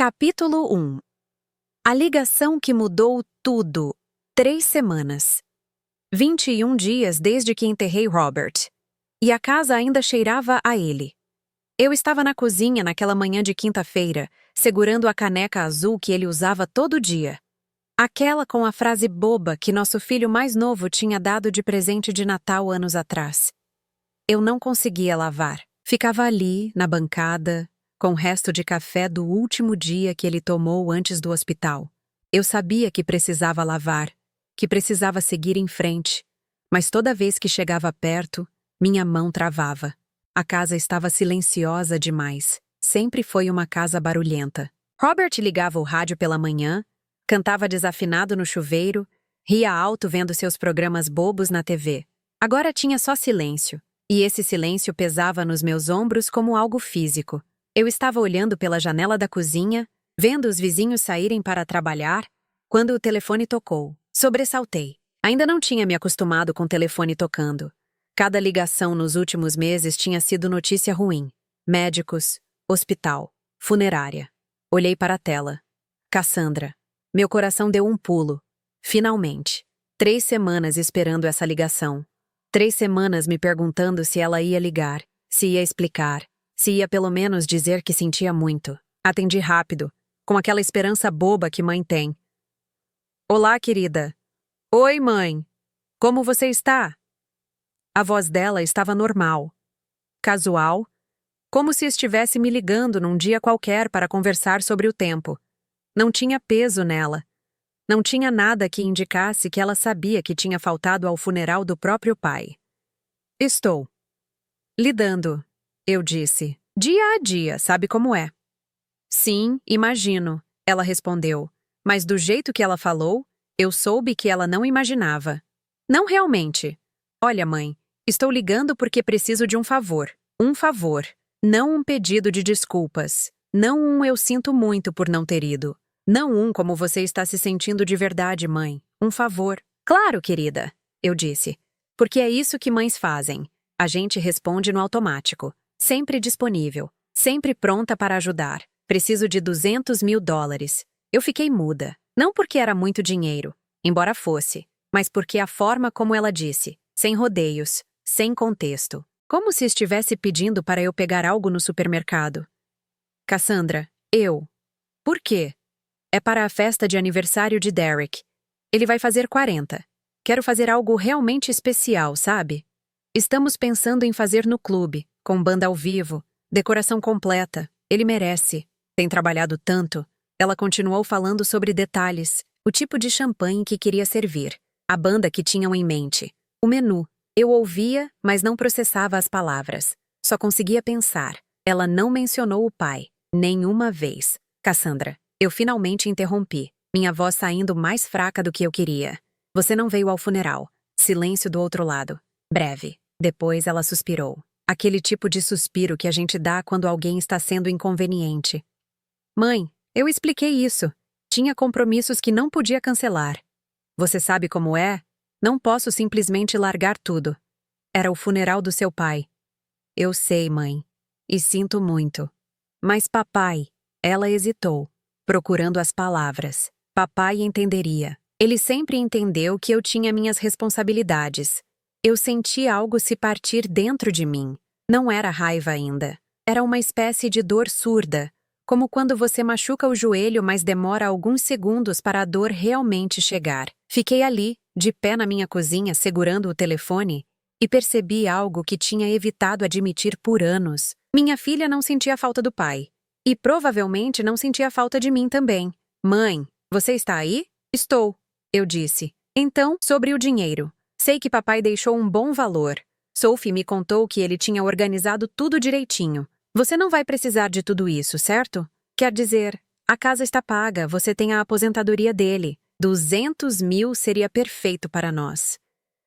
Capítulo 1. A ligação que mudou tudo. 3 semanas. 21 dias desde que enterrei Robert. E a casa ainda cheirava a ele. Eu estava na cozinha naquela manhã de quinta-feira, segurando a caneca azul que ele usava todo dia. Aquela com a frase boba que nosso filho mais novo tinha dado de presente de Natal anos atrás. Eu não conseguia lavar. Ficava ali, na bancada, com o resto de café do último dia que ele tomou antes do hospital. Eu sabia que precisava lavar, que precisava seguir em frente, mas toda vez que chegava perto, minha mão travava. A casa estava silenciosa demais. Sempre foi uma casa barulhenta. Robert ligava o rádio pela manhã, cantava desafinado no chuveiro, ria alto vendo seus programas bobos na TV. Agora tinha só silêncio, e esse silêncio pesava nos meus ombros como algo físico. Eu estava olhando pela janela da cozinha, vendo os vizinhos saírem para trabalhar, quando o telefone tocou. Sobressaltei. Ainda não tinha me acostumado com o telefone tocando. Cada ligação nos últimos meses tinha sido notícia ruim. Médicos, hospital, funerária. Olhei para a tela. Cassandra. Meu coração deu um pulo. Finalmente. 3 semanas esperando essa ligação. 3 semanas me perguntando se ela ia ligar, se ia explicar, se ia pelo menos dizer que sentia muito. Atendi rápido, com aquela esperança boba que mãe tem. Olá, querida. Oi, mãe. Como você está? A voz dela estava normal, casual, como se estivesse me ligando num dia qualquer para conversar sobre o tempo. Não tinha peso nela. Não tinha nada que indicasse que ela sabia que tinha faltado ao funeral do próprio pai. Estou lidando, eu disse. Dia a dia, sabe como é? Sim, imagino, ela respondeu. Mas do jeito que ela falou, eu soube que ela não imaginava. Não realmente. Olha, mãe, estou ligando porque preciso de um favor. Um favor. Não um pedido de desculpas. Não um eu sinto muito por não ter ido. Não um como você está se sentindo de verdade, mãe. Um favor. Claro, querida, eu disse. Porque é isso que mães fazem. A gente responde no automático. Sempre disponível. Sempre pronta para ajudar. Preciso de $200.000. Eu fiquei muda. Não porque era muito dinheiro, embora fosse, mas porque a forma como ela disse, sem rodeios, sem contexto. Como se estivesse pedindo para eu pegar algo no supermercado. Cassandra, Por quê? É para a festa de aniversário de Derek. Ele vai fazer 40. Quero fazer algo realmente especial, sabe? Estamos pensando em fazer no clube, com banda ao vivo, decoração completa. Ele merece. Tem trabalhado tanto. Ela continuou falando sobre detalhes, o tipo de champanhe que queria servir, a banda que tinham em mente, o menu. Eu ouvia, mas não processava as palavras. Só conseguia pensar. Ela não mencionou o pai, nenhuma vez. Cassandra, eu finalmente interrompi, minha voz saindo mais fraca do que eu queria. Você não veio ao funeral. Silêncio do outro lado. Breve. Depois ela suspirou. Aquele tipo de suspiro que a gente dá quando alguém está sendo inconveniente. Mãe, eu expliquei isso. Tinha compromissos que não podia cancelar. Você sabe como é? Não posso simplesmente largar tudo. Era o funeral do seu pai. Eu sei, mãe. E sinto muito. Mas papai, ela hesitou, procurando as palavras. Papai entenderia. Ele sempre entendeu que eu tinha minhas responsabilidades. Eu senti algo se partir dentro de mim. Não era raiva ainda. Era uma espécie de dor surda, como quando você machuca o joelho, mas demora alguns segundos para a dor realmente chegar. Fiquei ali, de pé na minha cozinha, segurando o telefone, e percebi algo que tinha evitado admitir por anos. Minha filha não sentia falta do pai. E provavelmente não sentia falta de mim também. Mãe, você está aí? Estou, eu disse. Então, sobre o dinheiro. Sei que papai deixou um bom valor. Sophie me contou que ele tinha organizado tudo direitinho. Você não vai precisar de tudo isso, certo? Quer dizer, a casa está paga, você tem a aposentadoria dele. 200 mil seria perfeito para nós.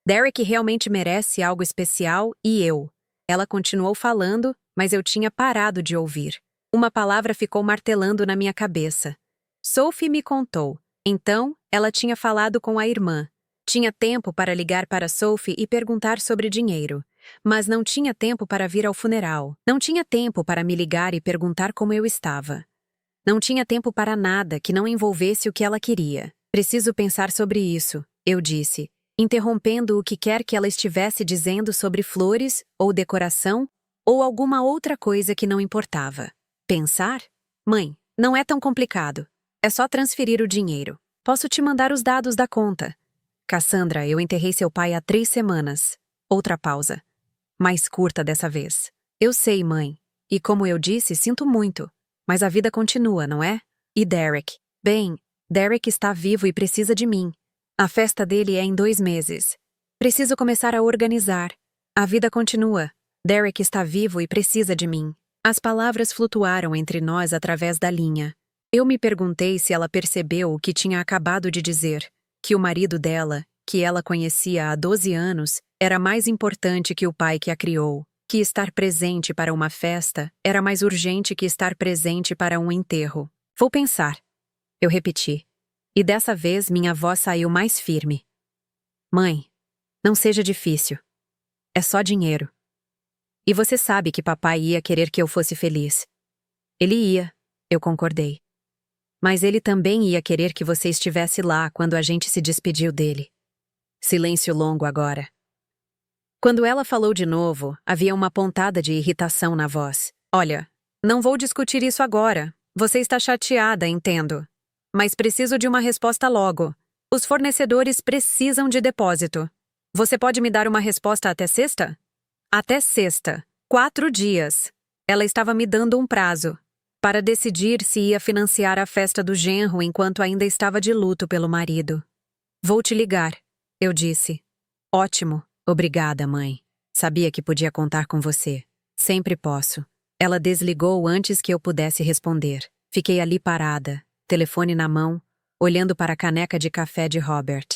Derek realmente merece algo especial e eu. Ela continuou falando, mas eu tinha parado de ouvir. Uma palavra ficou martelando na minha cabeça. Sophie me contou. Então, ela tinha falado com a irmã. Tinha tempo para ligar para Sophie e perguntar sobre dinheiro. Mas não tinha tempo para vir ao funeral. Não tinha tempo para me ligar e perguntar como eu estava. Não tinha tempo para nada que não envolvesse o que ela queria. Preciso pensar sobre isso, eu disse, interrompendo o que quer que ela estivesse dizendo sobre flores, ou decoração, ou alguma outra coisa que não importava. Pensar? Mãe, não é tão complicado. É só transferir o dinheiro. Posso te mandar os dados da conta. Cassandra, eu enterrei seu pai há 3 semanas. Outra pausa. Mais curta dessa vez. Eu sei, mãe. E como eu disse, sinto muito. Mas a vida continua, não é? E Derek? Bem, Derek está vivo e precisa de mim. A festa dele é em 2 meses. Preciso começar a organizar. A vida continua. Derek está vivo e precisa de mim. As palavras flutuaram entre nós através da linha. Eu me perguntei se ela percebeu o que tinha acabado de dizer, que o marido dela, que ela conhecia há 12 anos, era mais importante que o pai que a criou, que estar presente para uma festa era mais urgente que estar presente para um enterro. Vou pensar. Eu repeti. E dessa vez minha voz saiu mais firme. Mãe, não seja difícil. É só dinheiro. E você sabe que papai ia querer que eu fosse feliz. Ele ia, eu concordei. Mas ele também ia querer que você estivesse lá quando a gente se despediu dele. Silêncio longo agora. Quando ela falou de novo, havia uma pontada de irritação na voz. Olha, não vou discutir isso agora. Você está chateada, entendo. Mas preciso de uma resposta logo. Os fornecedores precisam de depósito. Você pode me dar uma resposta até sexta? Até sexta. 4 dias. Ela estava me dando um prazo para decidir se ia financiar a festa do genro enquanto ainda estava de luto pelo marido. Vou te ligar, eu disse. Ótimo, obrigada, mãe. Sabia que podia contar com você. Sempre posso. Ela desligou antes que eu pudesse responder. Fiquei ali parada, telefone na mão, olhando para a caneca de café de Robert.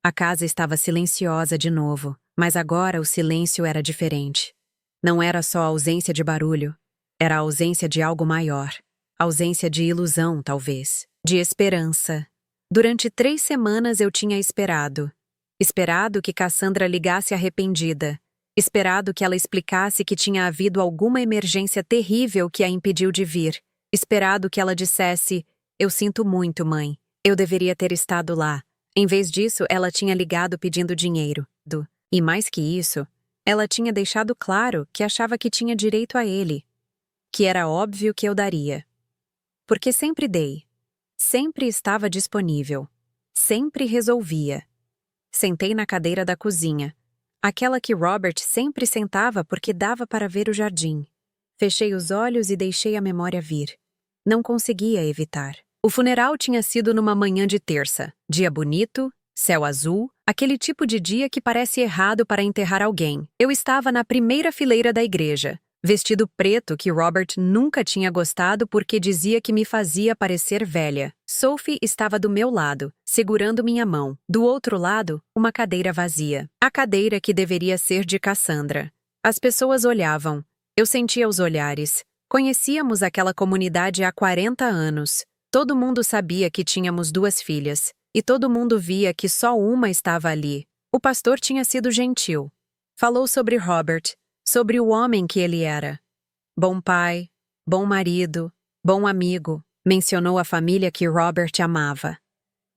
A casa estava silenciosa de novo, mas agora o silêncio era diferente. Não era só a ausência de barulho. Era a ausência de algo maior. Ausência de ilusão, talvez. De esperança. Durante 3 semanas eu tinha esperado. Esperado que Cassandra ligasse arrependida. Esperado que ela explicasse que tinha havido alguma emergência terrível que a impediu de vir. Esperado que ela dissesse, eu sinto muito, mãe. Eu deveria ter estado lá. Em vez disso, ela tinha ligado pedindo dinheiro. E mais que isso, ela tinha deixado claro que achava que tinha direito a ele. Que era óbvio que eu daria. Porque sempre dei. Sempre estava disponível. Sempre resolvia. Sentei na cadeira da cozinha. Aquela que Robert sempre sentava porque dava para ver o jardim. Fechei os olhos e deixei a memória vir. Não conseguia evitar. O funeral tinha sido numa manhã de terça. Dia bonito, céu azul, aquele tipo de dia que parece errado para enterrar alguém. Eu estava na primeira fileira da igreja. Vestido preto que Robert nunca tinha gostado porque dizia que me fazia parecer velha. Sophie estava do meu lado, segurando minha mão. Do outro lado, uma cadeira vazia. A cadeira que deveria ser de Cassandra. As pessoas olhavam. Eu sentia os olhares. Conhecíamos aquela comunidade há 40 anos. Todo mundo sabia que tínhamos 2 filhas. E todo mundo via que só uma estava ali. O pastor tinha sido gentil. Falou sobre Robert. Sobre o homem que ele era. Bom pai, bom marido, bom amigo, mencionou a família que Robert amava.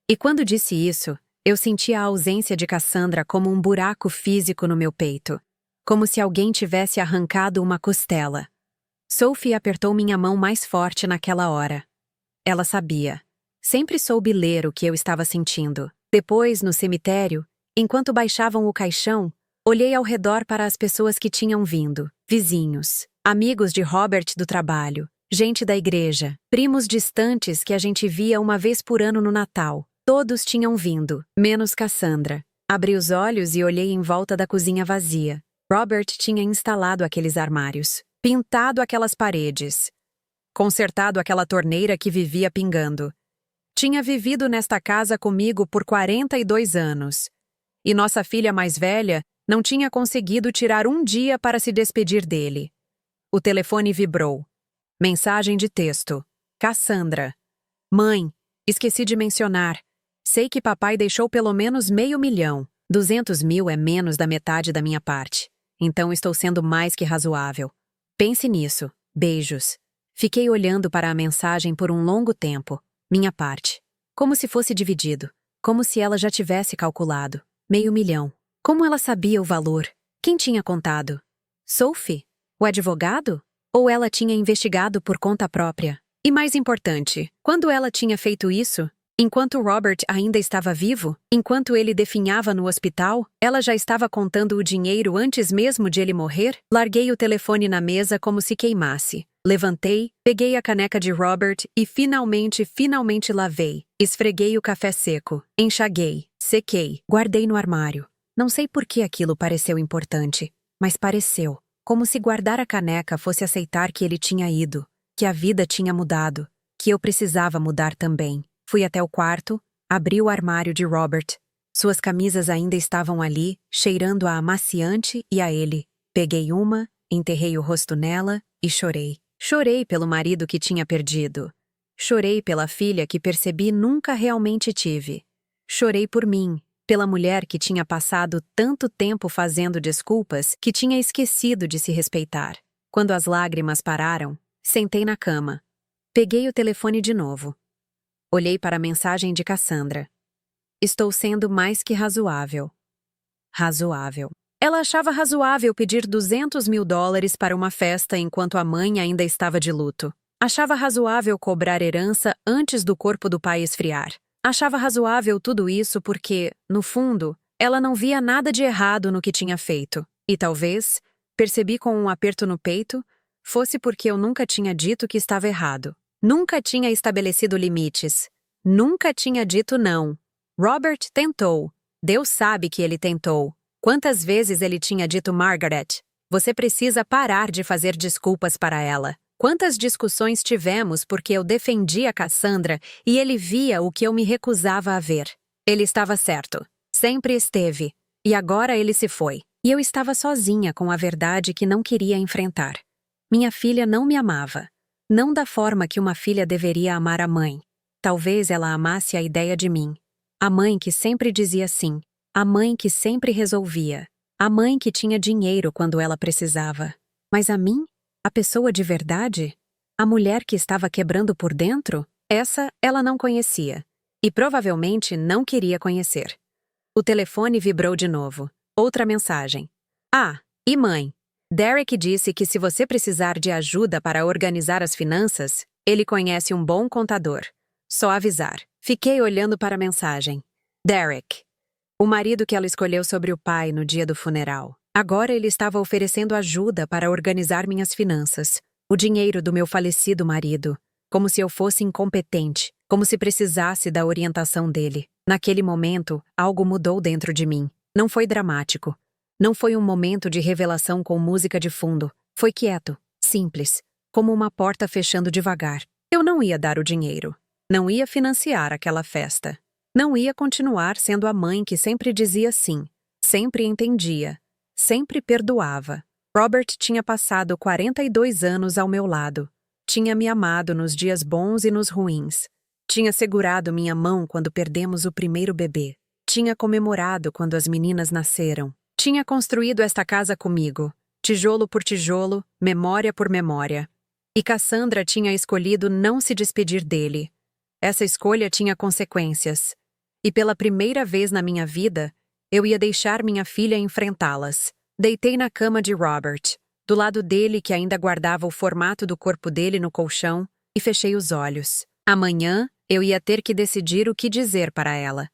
E quando disse isso, eu senti a ausência de Cassandra como um buraco físico no meu peito, como se alguém tivesse arrancado uma costela. Sophie apertou minha mão mais forte naquela hora. Ela sabia. Sempre soube ler o que eu estava sentindo. Depois, no cemitério, enquanto baixavam o caixão, olhei ao redor para as pessoas que tinham vindo, vizinhos, amigos de Robert do trabalho, gente da igreja, primos distantes que a gente via uma vez por ano no Natal. Todos tinham vindo, menos Cassandra. Abri os olhos e olhei em volta da cozinha vazia. Robert tinha instalado aqueles armários, pintado aquelas paredes, consertado aquela torneira que vivia pingando. Tinha vivido nesta casa comigo por 42 anos. E nossa filha mais velha não tinha conseguido tirar um dia para se despedir dele. O telefone vibrou. Mensagem de texto. Cassandra. Mãe, esqueci de mencionar. Sei que papai deixou pelo menos $500.000. 200 mil é menos da metade da minha parte. Então estou sendo mais que razoável. Pense nisso. Beijos. Fiquei olhando para a mensagem por um longo tempo, minha parte. Como se fosse dividido. Como se ela já tivesse calculado. Meio milhão. Como ela sabia o valor? Quem tinha contado? Sophie? O advogado? Ou ela tinha investigado por conta própria? E mais importante, quando ela tinha feito isso? Enquanto Robert ainda estava vivo? Enquanto ele definhava no hospital? Ela já estava contando o dinheiro antes mesmo de ele morrer? Larguei o telefone na mesa como se queimasse. Levantei, peguei a caneca de Robert e finalmente lavei. Esfreguei o café seco, enxaguei, sequei, guardei no armário. Não sei por que aquilo pareceu importante, mas pareceu. Como se guardar a caneca fosse aceitar que ele tinha ido, que a vida tinha mudado, que eu precisava mudar também. Fui até o quarto, abri o armário de Robert. Suas camisas ainda estavam ali, cheirando a amaciante e a ele. Peguei uma, enterrei o rosto nela e chorei. Chorei pelo marido que tinha perdido. Chorei pela filha que percebi nunca realmente tive. Chorei por mim, pela mulher que tinha passado tanto tempo fazendo desculpas que tinha esquecido de se respeitar. Quando as lágrimas pararam, sentei na cama. Peguei o telefone de novo. Olhei para a mensagem de Cassandra. Estou sendo mais que razoável. Razoável. Ela achava razoável pedir $200 mil para uma festa enquanto a mãe ainda estava de luto. Achava razoável cobrar herança antes do corpo do pai esfriar. Achava razoável tudo isso porque, no fundo, ela não via nada de errado no que tinha feito. E talvez, percebi com um aperto no peito, fosse porque eu nunca tinha dito que estava errado. Nunca tinha estabelecido limites. Nunca tinha dito não. Robert tentou. Deus sabe que ele tentou. Quantas vezes ele tinha dito Margaret, você precisa parar de fazer desculpas para ela. Quantas discussões tivemos porque eu defendia Cassandra e ele via o que eu me recusava a ver. Ele estava certo. Sempre esteve. E agora ele se foi. E eu estava sozinha com a verdade que não queria enfrentar. Minha filha não me amava. Não da forma que uma filha deveria amar a mãe. Talvez ela amasse a ideia de mim. A mãe que sempre dizia sim. A mãe que sempre resolvia. A mãe que tinha dinheiro quando ela precisava. Mas a mim? A pessoa de verdade? A mulher que estava quebrando por dentro? Essa ela não conhecia. E provavelmente não queria conhecer. O telefone vibrou de novo. Outra mensagem. Ah, e mãe? Derek disse que se você precisar de ajuda para organizar as finanças, ele conhece um bom contador. Só avisar. Fiquei olhando para a mensagem. Derek. O marido que ela escolheu sobre o pai no dia do funeral. Agora ele estava oferecendo ajuda para organizar minhas finanças. O dinheiro do meu falecido marido. Como se eu fosse incompetente. Como se precisasse da orientação dele. Naquele momento, algo mudou dentro de mim. Não foi dramático. Não foi um momento de revelação com música de fundo. Foi quieto, simples, como uma porta fechando devagar. Eu não ia dar o dinheiro. Não ia financiar aquela festa. Não ia continuar sendo a mãe que sempre dizia sim, sempre entendia, sempre perdoava. Robert tinha passado 42 anos ao meu lado. Tinha me amado nos dias bons e nos ruins. Tinha segurado minha mão quando perdemos o primeiro bebê. Tinha comemorado quando as meninas nasceram. Tinha construído esta casa comigo, tijolo por tijolo, memória por memória. E Cassandra tinha escolhido não se despedir dele. Essa escolha tinha consequências. E pela primeira vez na minha vida, eu ia deixar minha filha enfrentá-las. Deitei na cama de Robert, do lado dele que ainda guardava o formato do corpo dele no colchão, e fechei os olhos. Amanhã, eu ia ter que decidir o que dizer para ela.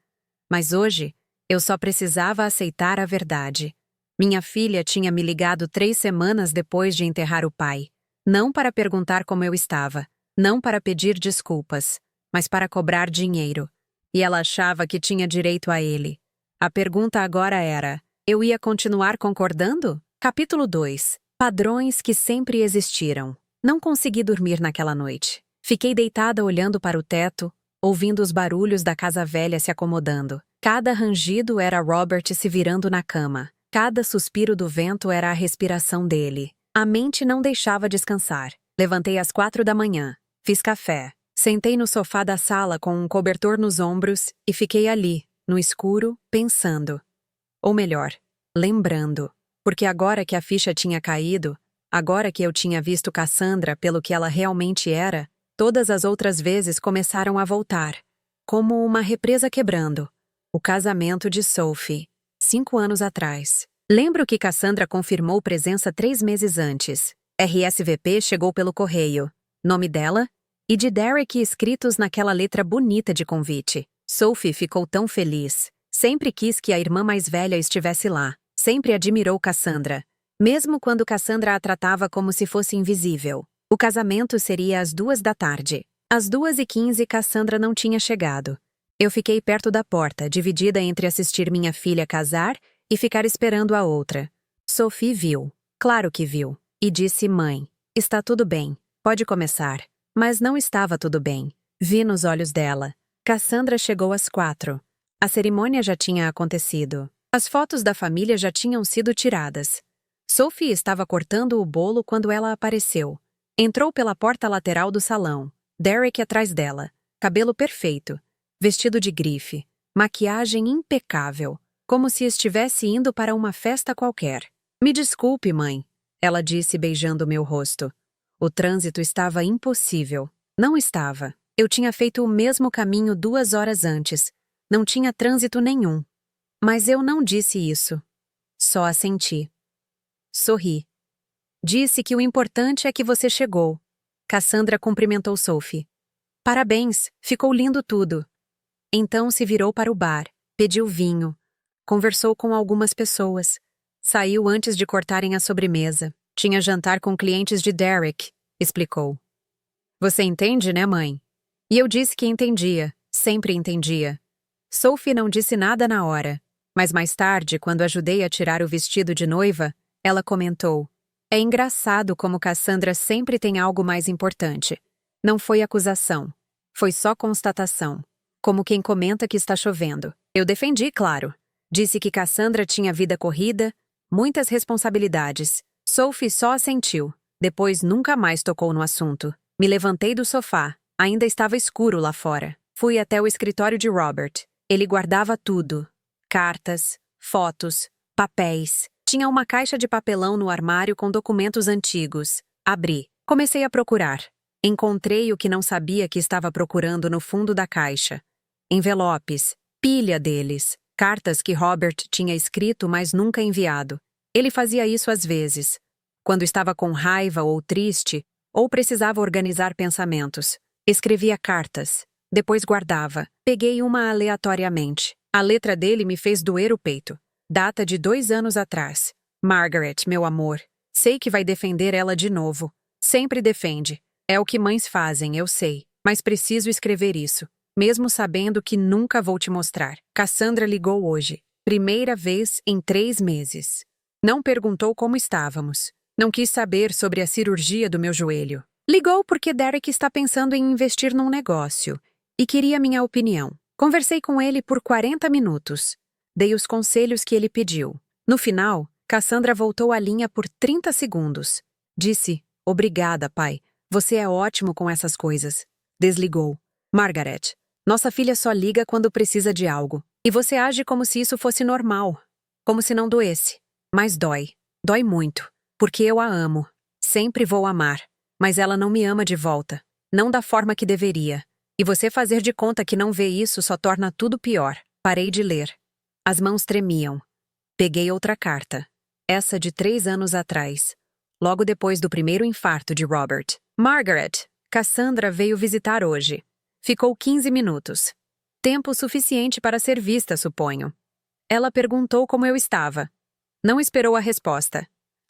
Mas hoje, eu só precisava aceitar a verdade. Minha filha tinha me ligado 3 semanas depois de enterrar o pai. Não para perguntar como eu estava, não para pedir desculpas, mas para cobrar dinheiro. E ela achava que tinha direito a ele. A pergunta agora era, eu ia continuar concordando? Capítulo 2. Padrões que sempre existiram. Não consegui dormir naquela noite. Fiquei deitada olhando para o teto, ouvindo os barulhos da casa velha se acomodando. Cada rangido era Robert se virando na cama. Cada suspiro do vento era a respiração dele. A mente não deixava descansar. Levantei às 4 da manhã. Fiz café. Sentei no sofá da sala com um cobertor nos ombros e fiquei ali, no escuro, pensando. Ou melhor, lembrando. Porque agora que a ficha tinha caído, Agora que eu tinha visto Cassandra pelo que ela realmente era, todas as outras vezes começaram a voltar, como uma represa quebrando. O casamento de Sophie, 5 anos atrás. Lembro que Cassandra confirmou presença 3 meses antes. RSVP chegou pelo correio. Nome dela e de Derek escritos naquela letra bonita de convite. Sophie ficou tão feliz. Sempre quis que a irmã mais velha estivesse lá. Sempre admirou Cassandra, mesmo quando Cassandra a tratava como se fosse invisível. O casamento seria às 2 da tarde. Às 2h15, Cassandra não tinha chegado. Eu fiquei perto da porta, dividida entre assistir minha filha casar e ficar esperando a outra. Sophie viu. Claro que viu. E disse: mãe, está tudo bem. Pode começar. Mas não estava tudo bem. Vi nos olhos dela. Cassandra chegou às 4. A cerimônia já tinha acontecido. As fotos da família já tinham sido tiradas. Sophie estava cortando o bolo quando ela apareceu. Entrou pela porta lateral do salão. Derek atrás dela. Cabelo perfeito. Vestido de grife. Maquiagem impecável. Como se estivesse indo para uma festa qualquer. Me desculpe, mãe, ela disse beijando meu rosto. O trânsito estava impossível. Não estava. Eu tinha feito o mesmo caminho 2 horas antes. Não tinha trânsito nenhum. Mas eu não disse isso. Só assenti. Sorri. Disse que o importante é que você chegou. Cassandra cumprimentou Sophie. Parabéns, ficou lindo tudo. Então se virou para o bar, pediu vinho. Conversou com algumas pessoas. Saiu antes de cortarem a sobremesa. Tinha jantar com clientes de Derek, explicou. Você entende, né, mãe? E eu disse que entendia, sempre entendia. Sophie não disse nada na hora, mas mais tarde, quando ajudei a tirar o vestido de noiva, ela comentou. É engraçado como Cassandra sempre tem algo mais importante. Não foi acusação. Foi só constatação. Como quem comenta que está chovendo. Eu defendi, claro. Disse que Cassandra tinha vida corrida, muitas responsabilidades. Sophie só assentiu. Depois nunca mais tocou no assunto. Me levantei do sofá. Ainda estava escuro lá fora. Fui até o escritório de Robert. Ele guardava tudo. Cartas, fotos, papéis. Tinha uma caixa de papelão no armário com documentos antigos. Abri. Comecei a procurar. Encontrei o que não sabia que estava procurando no fundo da caixa. Envelopes. Pilha deles. Cartas que Robert tinha escrito, mas nunca enviado. Ele fazia isso às vezes. Quando estava com raiva ou triste, ou precisava organizar pensamentos. Escrevia cartas. Depois guardava. Peguei uma aleatoriamente. A letra dele me fez doer o peito. Data de 2 anos atrás. Margaret, meu amor. Sei que vai defender ela de novo. Sempre defende. É o que mães fazem, eu sei. Mas preciso escrever isso. Mesmo sabendo que nunca vou te mostrar. Cassandra ligou hoje. Primeira vez em 3 meses. Não perguntou como estávamos. Não quis saber sobre a cirurgia do meu joelho. Ligou porque Derek está pensando em investir num negócio. E queria minha opinião. Conversei com ele por 40 minutos. Dei os conselhos que ele pediu. No final, Cassandra voltou à linha por 30 segundos. Disse, obrigada, pai. Você é ótimo com essas coisas. Desligou. Margaret, nossa filha só liga quando precisa de algo. E você age como se isso fosse normal. Como se não doesse. Mas dói. Dói muito. Porque eu a amo. Sempre vou amar. Mas ela não me ama de volta. Não da forma que deveria. E você fazer de conta que não vê isso só torna tudo pior. Parei de ler. As mãos tremiam. Peguei outra carta. Essa de 3 anos atrás. Logo depois do primeiro infarto de Robert. Margaret, Cassandra veio visitar hoje. Ficou 15 minutos. Tempo suficiente para ser vista, suponho. Ela perguntou como eu estava. Não esperou a resposta.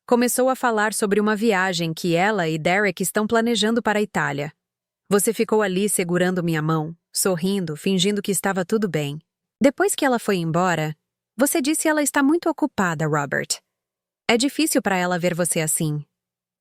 Começou a falar sobre uma viagem que ela e Derek estão planejando para a Itália. Você ficou ali segurando minha mão, sorrindo, fingindo que estava tudo bem. Depois que ela foi embora, você disse ela está muito ocupada, Robert. É difícil para ela ver você assim.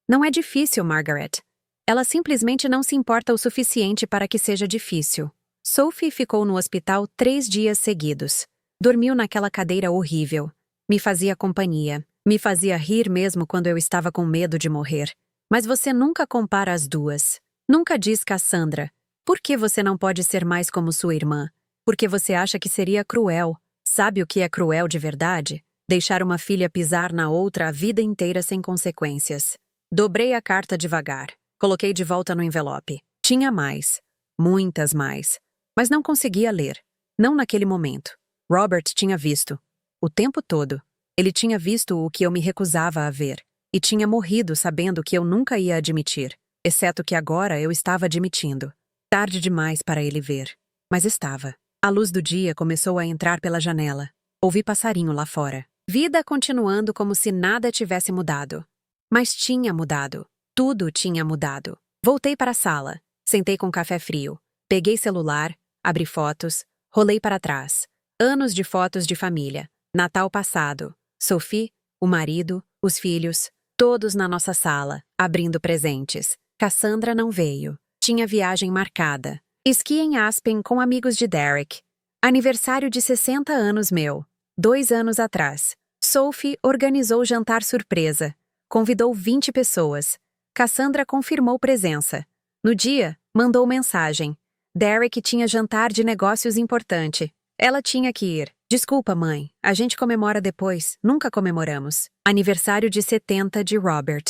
Não é difícil, Margaret. Ela simplesmente não se importa o suficiente para que seja difícil. Sophie ficou no hospital 3 dias seguidos. Dormiu naquela cadeira horrível. Me fazia companhia. Me fazia rir mesmo quando eu estava com medo de morrer. Mas você nunca compara as duas. Nunca diz, Cassandra, por que você não pode ser mais como sua irmã? Porque você acha que seria cruel. Sabe o que é cruel de verdade? Deixar uma filha pisar na outra a vida inteira sem consequências. Dobrei a carta devagar. Coloquei de volta no envelope. Tinha mais. Muitas mais. Mas não conseguia ler. Não naquele momento. Robert tinha visto. O tempo todo. Ele tinha visto o que eu me recusava a ver. E tinha morrido sabendo que eu nunca ia admitir. Exceto que agora eu estava admitindo. Tarde demais para ele ver. Mas estava. A luz do dia começou a entrar pela janela. Ouvi passarinho lá fora. Vida continuando como se nada tivesse mudado. Mas tinha mudado. Tudo tinha mudado. Voltei para a sala. Sentei com café frio. Peguei celular, abri fotos, rolei para trás. Anos de fotos de família. Natal passado. Sophie, o marido, os filhos, todos na nossa sala, abrindo presentes. Cassandra não veio. Tinha viagem marcada. Esqui em Aspen com amigos de Derek. Aniversário de 60 anos meu. 2 anos atrás. Sophie organizou jantar surpresa. Convidou 20 pessoas. Cassandra confirmou presença. No dia, mandou mensagem. Derek tinha jantar de negócios importante. Ela tinha que ir. Desculpa, mãe. A gente comemora depois. Nunca comemoramos. Aniversário de 70 de Robert.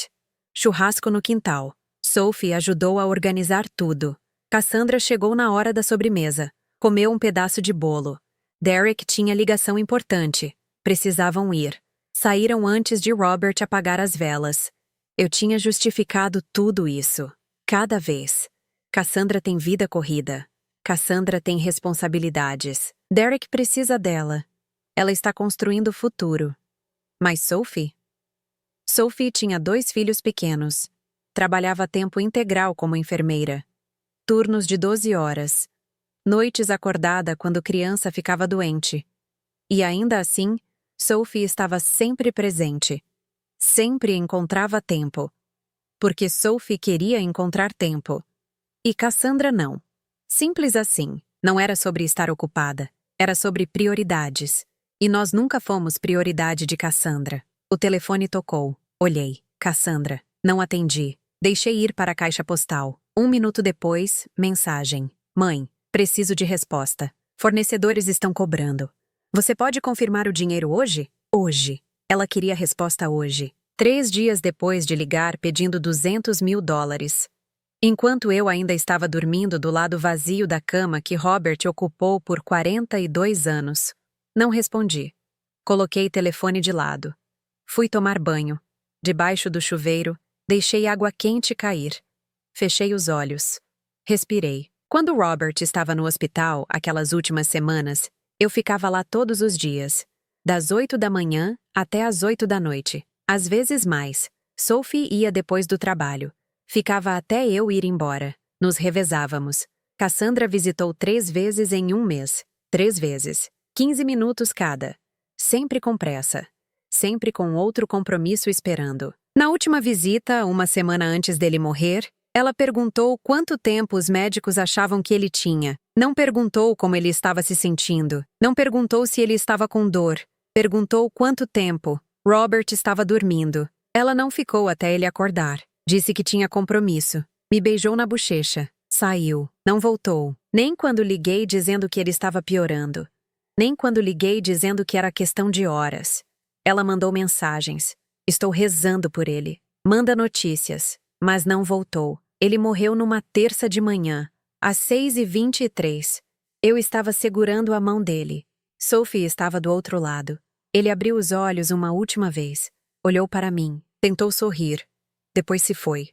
Churrasco no quintal. Sophie ajudou a organizar tudo. Cassandra chegou na hora da sobremesa. Comeu um pedaço de bolo. Derek tinha ligação importante. Precisavam ir. Saíram antes de Robert apagar as velas. Eu tinha justificado tudo isso. Cada vez. Cassandra tem vida corrida. Cassandra tem responsabilidades. Derek precisa dela. Ela está construindo o futuro. Mas Sophie? Sophie tinha 2 filhos pequenos. Trabalhava a tempo integral como enfermeira. Turnos de 12 horas. Noites acordada quando criança ficava doente. E ainda assim, Sophie estava sempre presente. Sempre encontrava tempo. Porque Sophie queria encontrar tempo. E Cassandra não. Simples assim. Não era sobre estar ocupada. Era sobre prioridades. E nós nunca fomos prioridade de Cassandra. O telefone tocou. Olhei. Cassandra. Não atendi. Deixei ir para a caixa postal. 1 minuto depois, mensagem. Mãe, preciso de resposta. Fornecedores estão cobrando. Você pode confirmar o dinheiro hoje? Hoje. Ela queria resposta hoje. 3 dias depois de ligar pedindo $200 mil. Enquanto eu ainda estava dormindo do lado vazio da cama que Robert ocupou por 42 anos. Não respondi. Coloquei o telefone de lado. Fui tomar banho. Debaixo do chuveiro, deixei água quente cair. Fechei os olhos. Respirei. Quando Robert estava no hospital, aquelas últimas semanas, eu ficava lá todos os dias. Das 8 da manhã até as 8 da noite. Às vezes mais. Sophie ia depois do trabalho. Ficava até eu ir embora. Nos revezávamos. Cassandra visitou 3 vezes em 1 mês. 3 vezes. 15 minutos cada. Sempre com pressa. Sempre com outro compromisso esperando. Na última visita, uma semana antes dele morrer, ela perguntou quanto tempo os médicos achavam que ele tinha. Não perguntou como ele estava se sentindo. Não perguntou se ele estava com dor. Perguntou quanto tempo. Robert estava dormindo. Ela não ficou até ele acordar. Disse que tinha compromisso. Me beijou na bochecha. Saiu. Não voltou. Nem quando liguei dizendo que ele estava piorando. Nem quando liguei dizendo que era questão de horas. Ela mandou mensagens. Estou rezando por ele. Manda notícias. Mas não voltou. Ele morreu numa terça de manhã, às 6h23. Eu estava segurando a mão dele. Sophie estava do outro lado. Ele abriu os olhos uma última vez. Olhou para mim. Tentou sorrir. Depois se foi.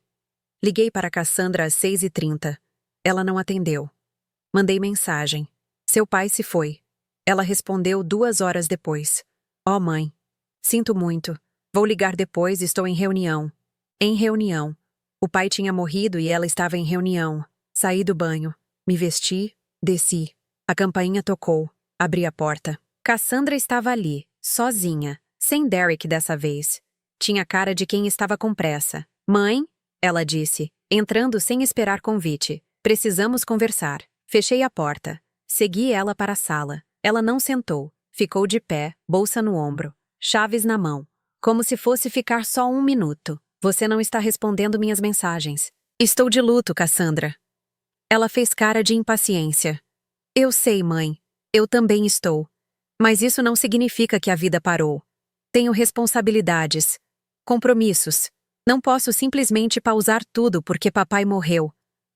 Liguei para Cassandra às 6h30. Ela não atendeu. Mandei mensagem. Seu pai se foi. Ela respondeu 2 horas depois. Oh, mãe. Sinto muito. Vou ligar depois, estou em reunião. Em reunião. O pai tinha morrido e ela estava em reunião. Saí do banho. Me vesti, desci. A campainha tocou. Abri a porta. Cassandra estava ali, sozinha, sem Derek dessa vez. Tinha cara de quem estava com pressa. Mãe, ela disse, entrando sem esperar convite. Precisamos conversar. Fechei a porta. Segui ela para a sala. Ela não sentou. Ficou de pé, bolsa no ombro, chaves na mão. Como se fosse ficar só 1 minuto. Você não está respondendo minhas mensagens. Estou de luto, Cassandra. Ela fez cara de impaciência. Eu sei, mãe. Eu também estou. Mas isso não significa que a vida parou. Tenho responsabilidades. Compromissos. Não posso simplesmente pausar tudo porque papai morreu.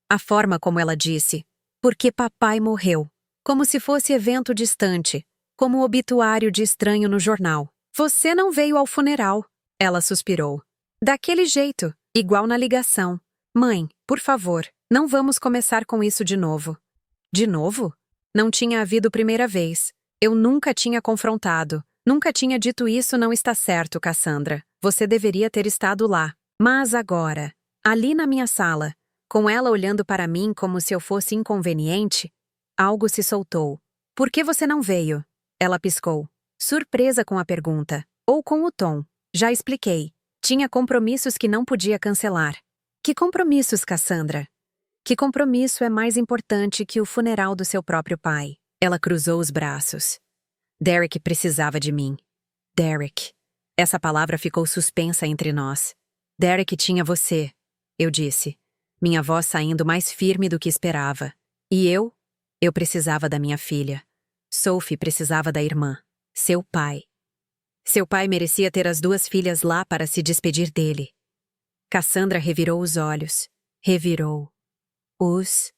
A forma como ela disse. Porque papai morreu. Como se fosse evento distante. Como obituário de estranho no jornal. Você não veio ao funeral. Ela suspirou. Daquele jeito, igual na ligação. Mãe, por favor, não vamos começar com isso de novo. De novo? Não tinha havido primeira vez. Eu nunca tinha confrontado. Nunca tinha dito isso não está certo, Cassandra. Você deveria ter estado lá. Mas agora, ali na minha sala, com ela olhando para mim como se eu fosse inconveniente, algo se soltou. Por que você não veio? Ela piscou, surpresa com a pergunta, ou com o tom. Já expliquei. Tinha compromissos que não podia cancelar. Que compromissos, Cassandra? Que compromisso é mais importante que o funeral do seu próprio pai? Ela cruzou os braços. Derek precisava de mim. Derek. Essa palavra ficou suspensa entre nós. Derek tinha você, eu disse, minha voz saindo mais firme do que esperava. E eu? Eu precisava da minha filha. Sophie precisava da irmã. Seu pai. Seu pai merecia ter as duas filhas lá para se despedir dele. Cassandra revirou os olhos. Revirou os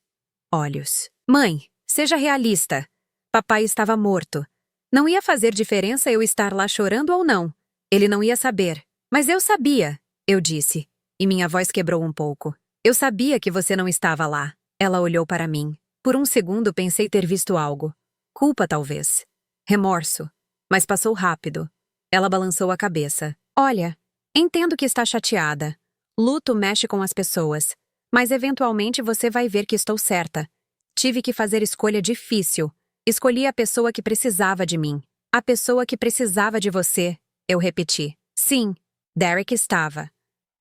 olhos. Mãe, seja realista. Papai estava morto. Não ia fazer diferença eu estar lá chorando ou não. Ele não ia saber. Mas eu sabia, eu disse. E minha voz quebrou um pouco. Eu sabia que você não estava lá. Ela olhou para mim. Por um segundo pensei ter visto algo. Culpa, talvez. Remorso. Mas passou rápido. Ela balançou a cabeça. Olha, entendo que está chateada. Luto mexe com as pessoas. Mas eventualmente você vai ver que estou certa. Tive que fazer escolha difícil. Escolhi a pessoa que precisava de mim. A pessoa que precisava de você. Eu repeti. Sim, Derek estava.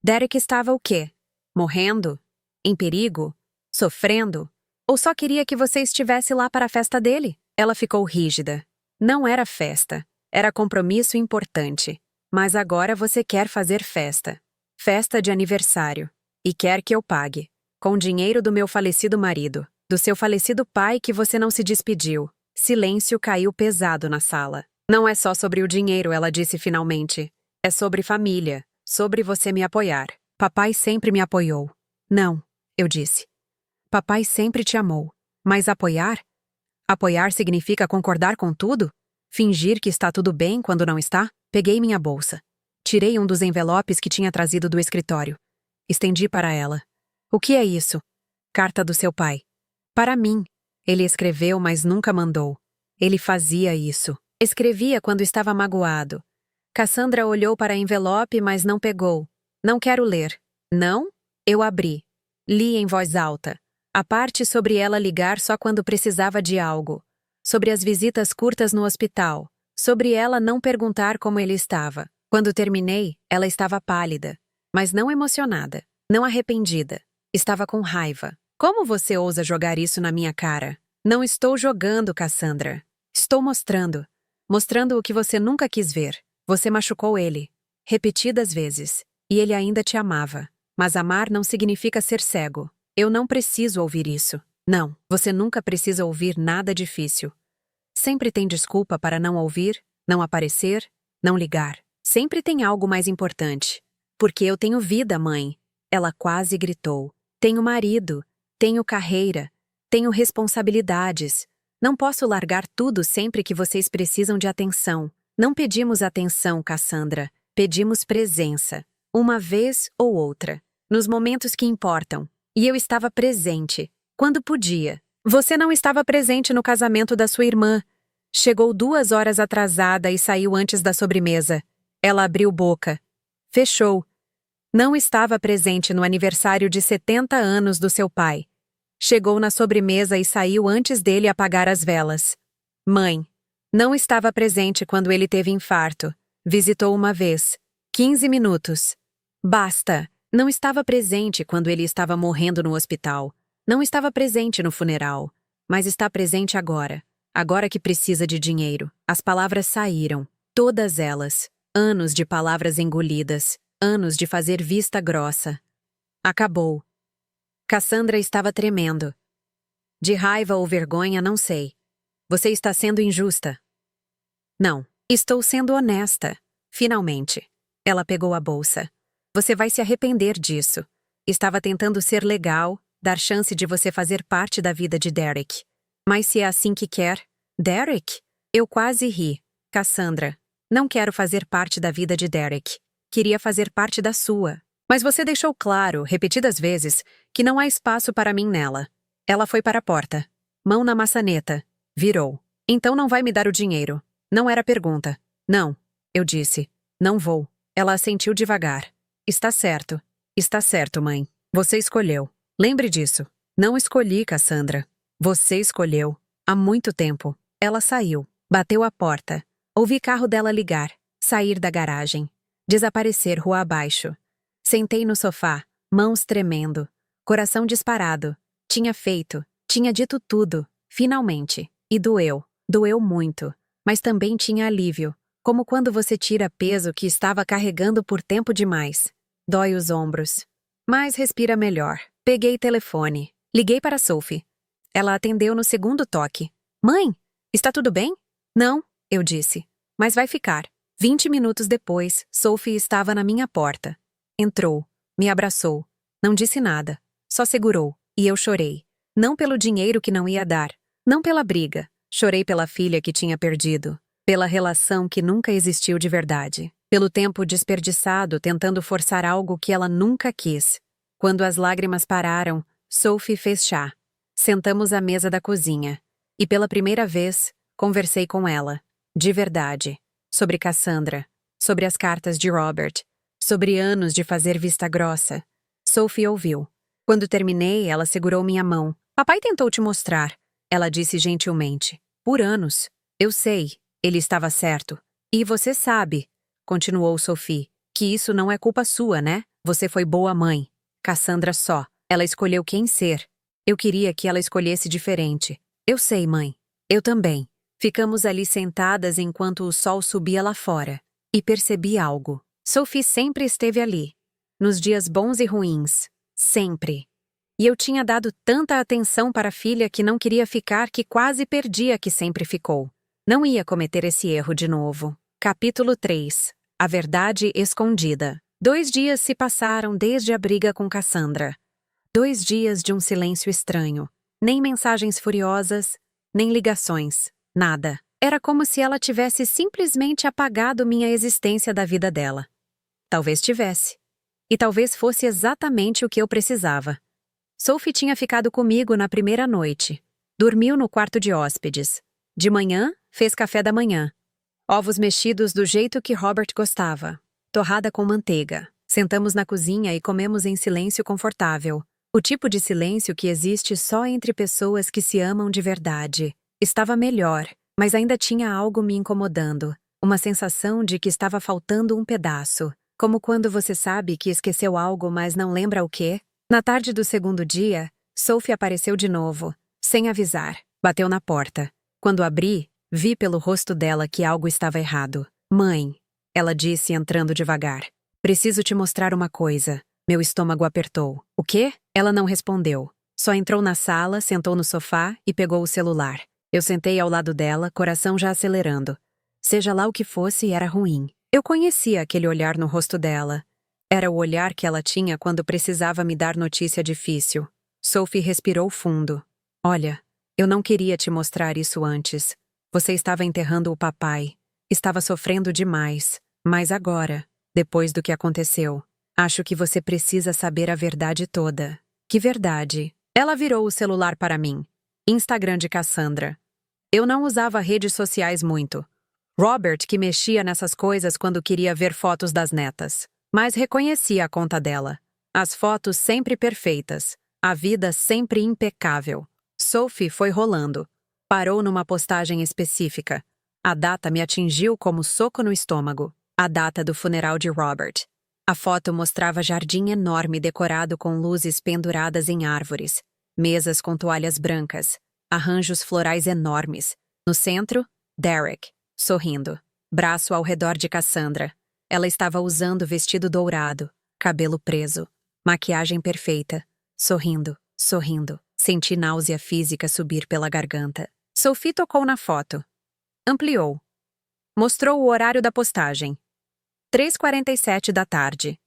Derek estava o quê? Morrendo? Em perigo? Sofrendo? Ou só queria que você estivesse lá para a festa dele? Ela ficou rígida. Não era festa. Era compromisso importante. Mas agora você quer fazer festa. Festa de aniversário. E quer que eu pague. Com o dinheiro do meu falecido marido. Do seu falecido pai que você não se despediu. Silêncio caiu pesado na sala. Não é só sobre o dinheiro, ela disse finalmente. É sobre família. Sobre você me apoiar. Papai sempre me apoiou. Não, eu disse. Papai sempre te amou. Mas apoiar? Apoiar significa concordar com tudo? Fingir que está tudo bem quando não está? Peguei minha bolsa. Tirei um dos envelopes que tinha trazido do escritório. Estendi para ela. O que é isso? Carta do seu pai. Para mim. Ele escreveu, mas nunca mandou. Ele fazia isso. Escrevia quando estava magoado. Cassandra olhou para o envelope, mas não pegou. Não quero ler. Não? Eu abri. Li em voz alta. A parte sobre ela ligar só quando precisava de algo. Sobre as visitas curtas no hospital. Sobre ela não perguntar como ele estava. Quando terminei, ela estava pálida. Mas não emocionada. Não arrependida. Estava com raiva. Como você ousa jogar isso na minha cara? Não estou jogando, Cassandra. Estou mostrando. Mostrando o que você nunca quis ver. Você machucou ele. Repetidas vezes. E ele ainda te amava. Mas amar não significa ser cego. Eu não preciso ouvir isso. Não, você nunca precisa ouvir nada difícil. Sempre tem desculpa para não ouvir, não aparecer, não ligar. Sempre tem algo mais importante. Porque eu tenho vida, mãe. Ela quase gritou. Tenho marido. Tenho carreira. Tenho responsabilidades. Não posso largar tudo sempre que vocês precisam de atenção. Não pedimos atenção, Cassandra. Pedimos presença. Uma vez ou outra. Nos momentos que importam. E eu estava presente. Quando podia. Você não estava presente no casamento da sua irmã. Chegou 2 horas atrasada e saiu antes da sobremesa. Ela abriu boca. Fechou. Não estava presente no aniversário de 70 anos do seu pai. Chegou na sobremesa e saiu antes dele apagar as velas. Mãe. Não estava presente quando ele teve infarto. Visitou uma vez. 15 minutos. Basta. Não estava presente quando ele estava morrendo no hospital. Não estava presente no funeral. Mas está presente agora. Agora que precisa de dinheiro. As palavras saíram. Todas elas. Anos de palavras engolidas. Anos de fazer vista grossa. Acabou. Cassandra estava tremendo. De raiva ou vergonha, não sei. Você está sendo injusta. Não, estou sendo honesta. Finalmente. Ela pegou a bolsa. Você vai se arrepender disso. Estava tentando ser legal, dar chance de você fazer parte da vida de Derek. Mas se é assim que quer... Derek? Eu quase ri. Cassandra, não quero fazer parte da vida de Derek. Queria fazer parte da sua. Mas você deixou claro, repetidas vezes, que não há espaço para mim nela. Ela foi para a porta. Mão na maçaneta. Virou. Então não vai me dar o dinheiro. Não era pergunta. Não. Eu disse. Não vou. Ela assentiu devagar. Está certo. Está certo, mãe. Você escolheu. Lembre disso. Não escolhi, Cassandra. Você escolheu. Há muito tempo. Ela saiu. Bateu a porta. Ouvi carro dela ligar. Sair da garagem. Desaparecer rua abaixo. Sentei no sofá, mãos tremendo. Coração disparado. Tinha feito. Tinha dito tudo. Finalmente. E doeu. Doeu muito. Mas também tinha alívio. Como quando você tira peso que estava carregando por tempo demais. Dói os ombros. Mas respira melhor. Peguei telefone. Liguei para Sophie. Ela atendeu no segundo toque. Mãe, está tudo bem? Não, eu disse. Mas vai ficar. 20 minutos depois, Sophie estava na minha porta. Entrou. Me abraçou. Não disse nada. Só segurou. E eu chorei. Não pelo dinheiro que não ia dar. Não pela briga. Chorei pela filha que tinha perdido. Pela relação que nunca existiu de verdade. Pelo tempo desperdiçado tentando forçar algo que ela nunca quis. Quando as lágrimas pararam, Sophie fez chá. Sentamos à mesa da cozinha. E pela primeira vez, conversei com ela. De verdade. Sobre Cassandra. Sobre as cartas de Robert. Sobre anos de fazer vista grossa. Sophie ouviu. Quando terminei, ela segurou minha mão. Papai tentou te mostrar. Ela disse gentilmente. Por anos. Eu sei. Ele estava certo. E você sabe, continuou Sophie, que isso não é culpa sua, né? Você foi boa mãe. Cassandra só. Ela escolheu quem ser. Eu queria que ela escolhesse diferente. Eu sei, mãe. Eu também. Ficamos ali sentadas enquanto o sol subia lá fora. E percebi algo. Sophie sempre esteve ali. Nos dias bons e ruins. Sempre. E eu tinha dado tanta atenção para a filha que não queria ficar que quase perdi a que sempre ficou. Não ia cometer esse erro de novo. Capítulo 3. A verdade escondida. 2 dias se passaram desde a briga com Cassandra. 2 dias de um silêncio estranho. Nem mensagens furiosas, nem ligações. Nada. Era como se ela tivesse simplesmente apagado minha existência da vida dela. Talvez tivesse. E talvez fosse exatamente o que eu precisava. Sophie tinha ficado comigo na primeira noite. Dormiu no quarto de hóspedes. De manhã, fez café da manhã. Ovos mexidos do jeito que Robert gostava. Torrada com manteiga. Sentamos na cozinha e comemos em silêncio confortável. O tipo de silêncio que existe só entre pessoas que se amam de verdade. Estava melhor, mas ainda tinha algo me incomodando. Uma sensação de que estava faltando um pedaço. Como quando você sabe que esqueceu algo, mas não lembra o quê? Na tarde do segundo dia, Sophie apareceu de novo, sem avisar. Bateu na porta. Quando abri, vi pelo rosto dela que algo estava errado. Mãe, ela disse entrando devagar. Preciso te mostrar uma coisa. Meu estômago apertou. O quê? Ela não respondeu. Só entrou na sala, sentou no sofá e pegou o celular. Eu sentei ao lado dela, coração já acelerando. Seja lá o que fosse, era ruim. Eu conhecia aquele olhar no rosto dela. Era o olhar que ela tinha quando precisava me dar notícia difícil. Sophie respirou fundo. Olha, eu não queria te mostrar isso antes. Você estava enterrando o papai. Estava sofrendo demais. Mas agora, depois do que aconteceu, acho que você precisa saber a verdade toda. Que verdade? Ela virou o celular para mim. Instagram de Cassandra. Eu não usava redes sociais muito. Robert que mexia nessas coisas quando queria ver fotos das netas. Mas reconhecia a conta dela. As fotos sempre perfeitas. A vida sempre impecável. Sophie foi rolando. Parou numa postagem específica. A data me atingiu como soco no estômago. A data do funeral de Robert. A foto mostrava jardim enorme decorado com luzes penduradas em árvores. Mesas com toalhas brancas. Arranjos florais enormes. No centro, Derek, sorrindo. Braço ao redor de Cassandra. Ela estava usando vestido dourado, cabelo preso, maquiagem perfeita. Sorrindo, sorrindo. Senti náusea física subir pela garganta. Sophie tocou na foto. Ampliou. Mostrou o horário da postagem. 3h47 da tarde.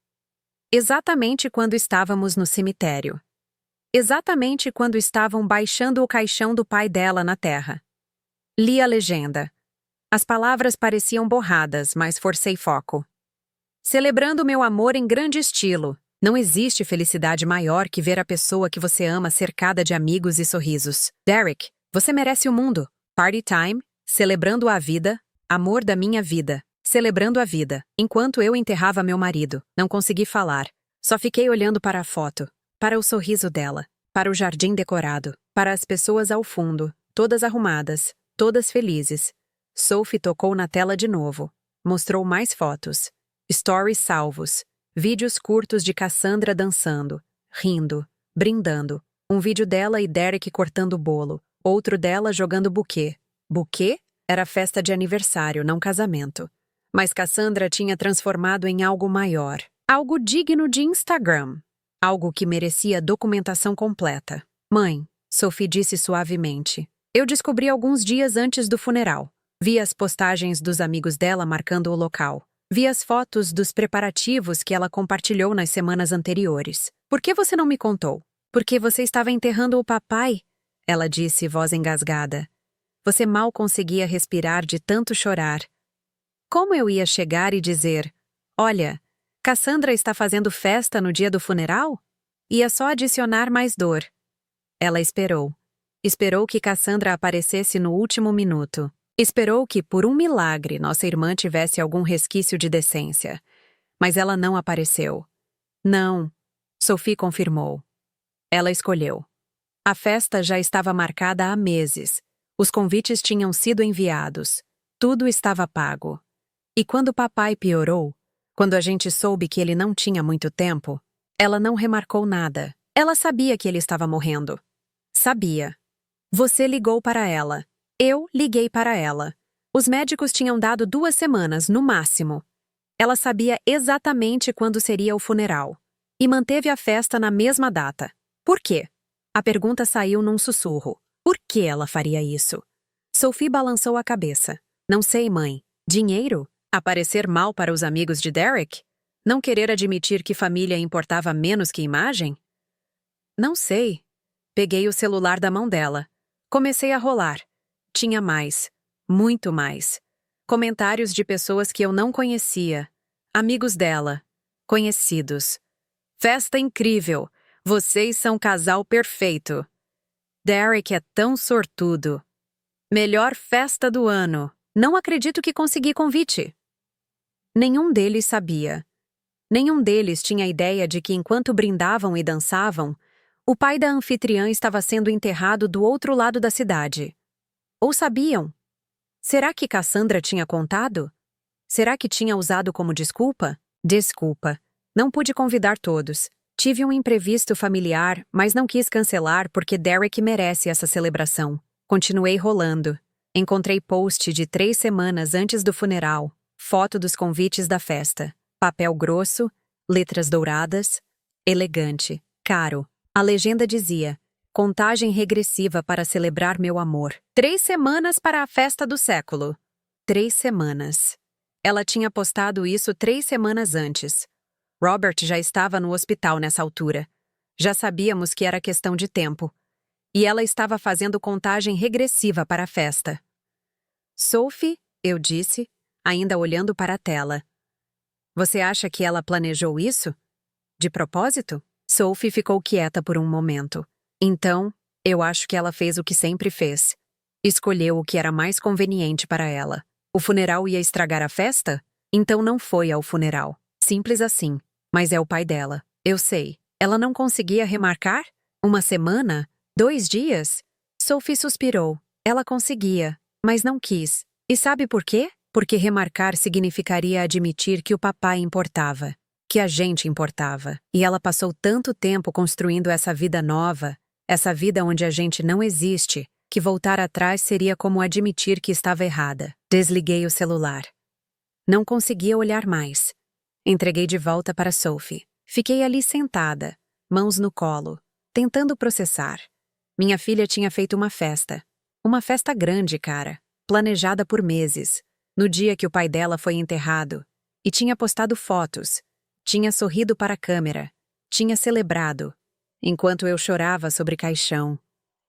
Exatamente quando estávamos no cemitério. Exatamente quando estavam baixando o caixão do pai dela na terra. Li a legenda. As palavras pareciam borradas, mas forcei foco. Celebrando meu amor em grande estilo. Não existe felicidade maior que ver a pessoa que você ama cercada de amigos e sorrisos. Derek, você merece o mundo. Party time, celebrando a vida, amor da minha vida. Celebrando a vida. Enquanto eu enterrava meu marido, não consegui falar. Só fiquei olhando para a foto, para o sorriso dela, para o jardim decorado, para as pessoas ao fundo, todas arrumadas, todas felizes. Sophie tocou na tela de novo. Mostrou mais fotos. Stories salvos. Vídeos curtos de Cassandra dançando, rindo, brindando. Um vídeo dela e Derek cortando bolo. Outro dela jogando buquê. Buquê? Era festa de aniversário, não casamento. Mas Cassandra tinha transformado em algo maior. Algo digno de Instagram. Algo que merecia documentação completa. Mãe, Sophie disse suavemente. Eu descobri alguns dias antes do funeral. Vi as postagens dos amigos dela marcando o local. Vi as fotos dos preparativos que ela compartilhou nas semanas anteriores. Por que você não me contou? Porque você estava enterrando o papai? Ela disse, voz engasgada. Você mal conseguia respirar de tanto chorar. Como eu ia chegar e dizer, olha, Cassandra está fazendo festa no dia do funeral? Ia só adicionar mais dor. Ela esperou. Esperou que Cassandra aparecesse no último minuto. Esperou que, por um milagre, nossa irmã tivesse algum resquício de decência. Mas ela não apareceu. Não, Sophie confirmou. Ela escolheu. A festa já estava marcada há meses. Os convites tinham sido enviados. Tudo estava pago. E quando papai piorou, quando a gente soube que ele não tinha muito tempo, ela não remarcou nada. Ela sabia que ele estava morrendo. Sabia. Você ligou para ela. Eu liguei para ela. Os médicos tinham dado 2 semanas, no máximo. Ela sabia exatamente quando seria o funeral. E manteve a festa na mesma data. Por quê? A pergunta saiu num sussurro. Por que ela faria isso? Sophie balançou a cabeça. Não sei, mãe. Dinheiro? Aparecer mal para os amigos de Derek? Não querer admitir que família importava menos que imagem? Não sei. Peguei o celular da mão dela. Comecei a rolar. Tinha mais. Muito mais. Comentários de pessoas que eu não conhecia. Amigos dela. Conhecidos. Festa incrível. Vocês são casal perfeito. Derek é tão sortudo. Melhor festa do ano. Não acredito que consegui convite. Nenhum deles sabia. Nenhum deles tinha ideia de que enquanto brindavam e dançavam, o pai da anfitriã estava sendo enterrado do outro lado da cidade. Ou sabiam? Será que Cassandra tinha contado? Será que tinha usado como desculpa? Desculpa. Não pude convidar todos. Tive um imprevisto familiar, mas não quis cancelar porque Derek merece essa celebração. Continuei rolando. Encontrei post de 3 semanas antes do funeral. Foto dos convites da festa. Papel grosso, letras douradas. Elegante. Caro. A legenda dizia: contagem regressiva para celebrar meu amor. 3 semanas para a festa do século. 3 semanas. Ela tinha postado isso 3 semanas antes. Robert já estava no hospital nessa altura. Já sabíamos que era questão de tempo. E ela estava fazendo contagem regressiva para a festa. Sophie, eu disse, ainda olhando para a tela. Você acha que ela planejou isso? De propósito? Sophie ficou quieta por um momento. Então, eu acho que ela fez o que sempre fez. Escolheu o que era mais conveniente para ela. O funeral ia estragar a festa? Então não foi ao funeral. Simples assim. Mas é o pai dela. Eu sei. Ela não conseguia remarcar? 1 semana? 2 dias? Sophie suspirou. Ela conseguia, mas não quis. E sabe por quê? Porque remarcar significaria admitir que o papai importava. Que a gente importava. E ela passou tanto tempo construindo essa vida nova, essa vida onde a gente não existe, que voltar atrás seria como admitir que estava errada. Desliguei o celular. Não conseguia olhar mais. Entreguei de volta para Sophie. Fiquei ali sentada, mãos no colo, tentando processar. Minha filha tinha feito uma festa. Uma festa grande, cara. Planejada por meses. No dia que o pai dela foi enterrado. E tinha postado fotos. Tinha sorrido para a câmera. Tinha celebrado. Enquanto eu chorava sobre caixão.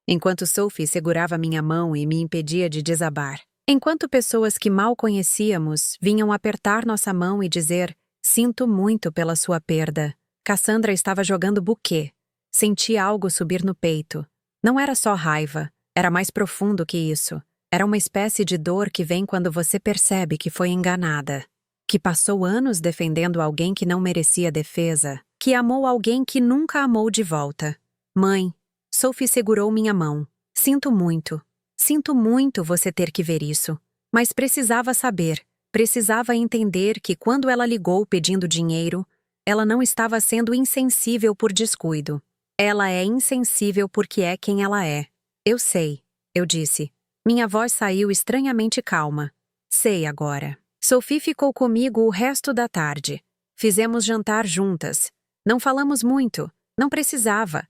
Enquanto Sophie segurava minha mão e me impedia de desabar. Enquanto pessoas que mal conhecíamos vinham apertar nossa mão e dizer: "Sinto muito pela sua perda." Cassandra estava jogando buquê. Senti algo subir no peito. Não era só raiva. Era mais profundo que isso. Era uma espécie de dor que vem quando você percebe que foi enganada. Que passou anos defendendo alguém que não merecia defesa. Que amou alguém que nunca amou de volta. Mãe, Sophie segurou minha mão. Sinto muito você ter que ver isso. Mas precisava saber. Precisava entender que quando ela ligou pedindo dinheiro, ela não estava sendo insensível por descuido. Ela é insensível porque é quem ela é. Eu sei, eu disse. Minha voz saiu estranhamente calma. Sei agora. Sophie ficou comigo o resto da tarde. Fizemos jantar juntas. Não falamos muito. Não precisava.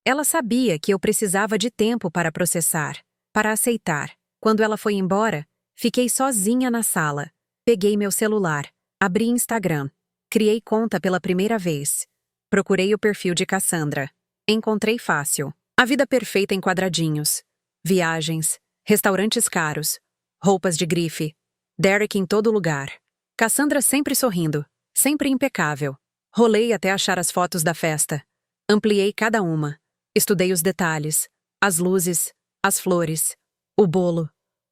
Ela sabia que eu precisava de tempo para processar, para aceitar. Quando ela foi embora, fiquei sozinha na sala. Peguei meu celular. Abri Instagram. Criei conta pela primeira vez. Procurei o perfil de Cassandra. Encontrei fácil. A vida perfeita em quadradinhos. Viagens, restaurantes caros, roupas de grife, Derek em todo lugar. Cassandra sempre sorrindo, sempre impecável. Rolei até achar as fotos da festa. Ampliei cada uma. Estudei os detalhes, as luzes, as flores, o bolo.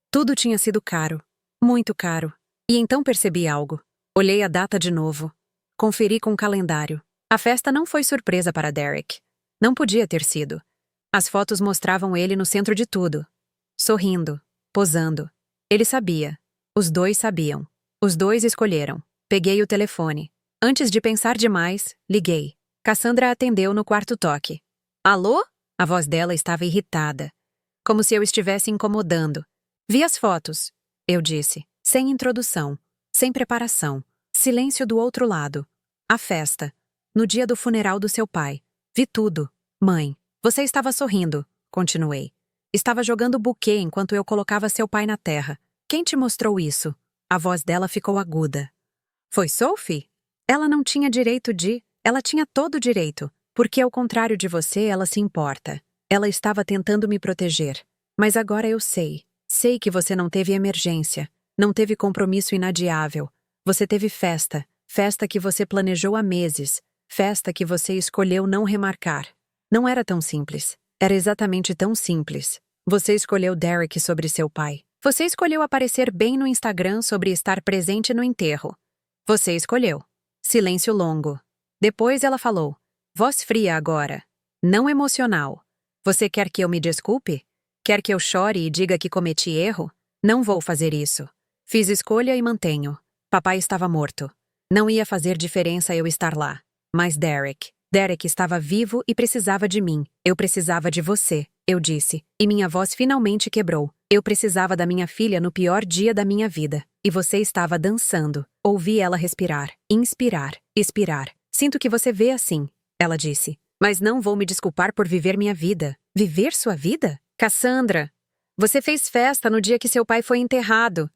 Tudo tinha sido caro, muito caro. E então percebi algo. Olhei a data de novo. Conferi com o calendário. A festa não foi surpresa para Derek. Não podia ter sido. As fotos mostravam ele no centro de tudo. Sorrindo, posando. Ele sabia. Os dois sabiam. Os dois escolheram. Peguei o telefone. Antes de pensar demais, liguei. Cassandra atendeu no quarto toque. Alô? A voz dela estava irritada. Como se eu estivesse incomodando. Vi as fotos, eu disse. Sem introdução. Sem preparação. Silêncio do outro lado. A festa. No dia do funeral do seu pai. Vi tudo. Mãe, você estava sorrindo, continuei. Estava jogando buquê enquanto eu colocava seu pai na terra. Quem te mostrou isso? A voz dela ficou aguda. Foi Sophie? Ela não tinha direito de... Ela tinha todo o direito. Porque ao contrário de você, ela se importa. Ela estava tentando me proteger. Mas agora eu sei. Sei que você não teve emergência. Não teve compromisso inadiável. Você teve festa. Festa que você planejou há meses. Festa que você escolheu não remarcar. Não era tão simples. Era exatamente tão simples. Você escolheu Derek sobre seu pai. Você escolheu aparecer bem no Instagram sobre estar presente no enterro. Você escolheu. Silêncio longo. Depois ela falou. Voz fria agora. Não emocional. Você quer que eu me desculpe? Quer que eu chore e diga que cometi erro? Não vou fazer isso. Fiz escolha e mantenho. Papai estava morto. Não ia fazer diferença eu estar lá. Mas Derek estava vivo e precisava de mim. Eu precisava de você, eu disse. E minha voz finalmente quebrou. Eu precisava da minha filha no pior dia da minha vida. E você estava dançando. Ouvi ela respirar, inspirar, expirar. Sinto que você vê assim, ela disse. Mas não vou me desculpar por viver minha vida. Viver sua vida? Cassandra, você fez festa no dia que seu pai foi enterrado.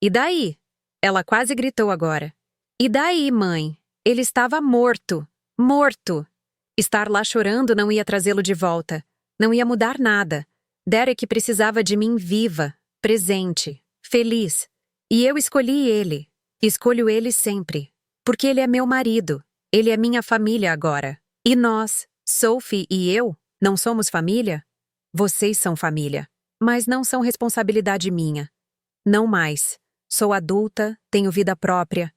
E daí? Ela quase gritou agora. E daí, mãe? Ele estava morto. Morto! Estar lá chorando não ia trazê-lo de volta. Não ia mudar nada. Derek precisava de mim viva, presente, feliz. E eu escolhi ele. Escolho ele sempre. Porque ele é meu marido. Ele é minha família agora. E nós, Sophie e eu, não somos família? Vocês são família. Mas não são responsabilidade minha. Não mais. Sou adulta, tenho vida própria.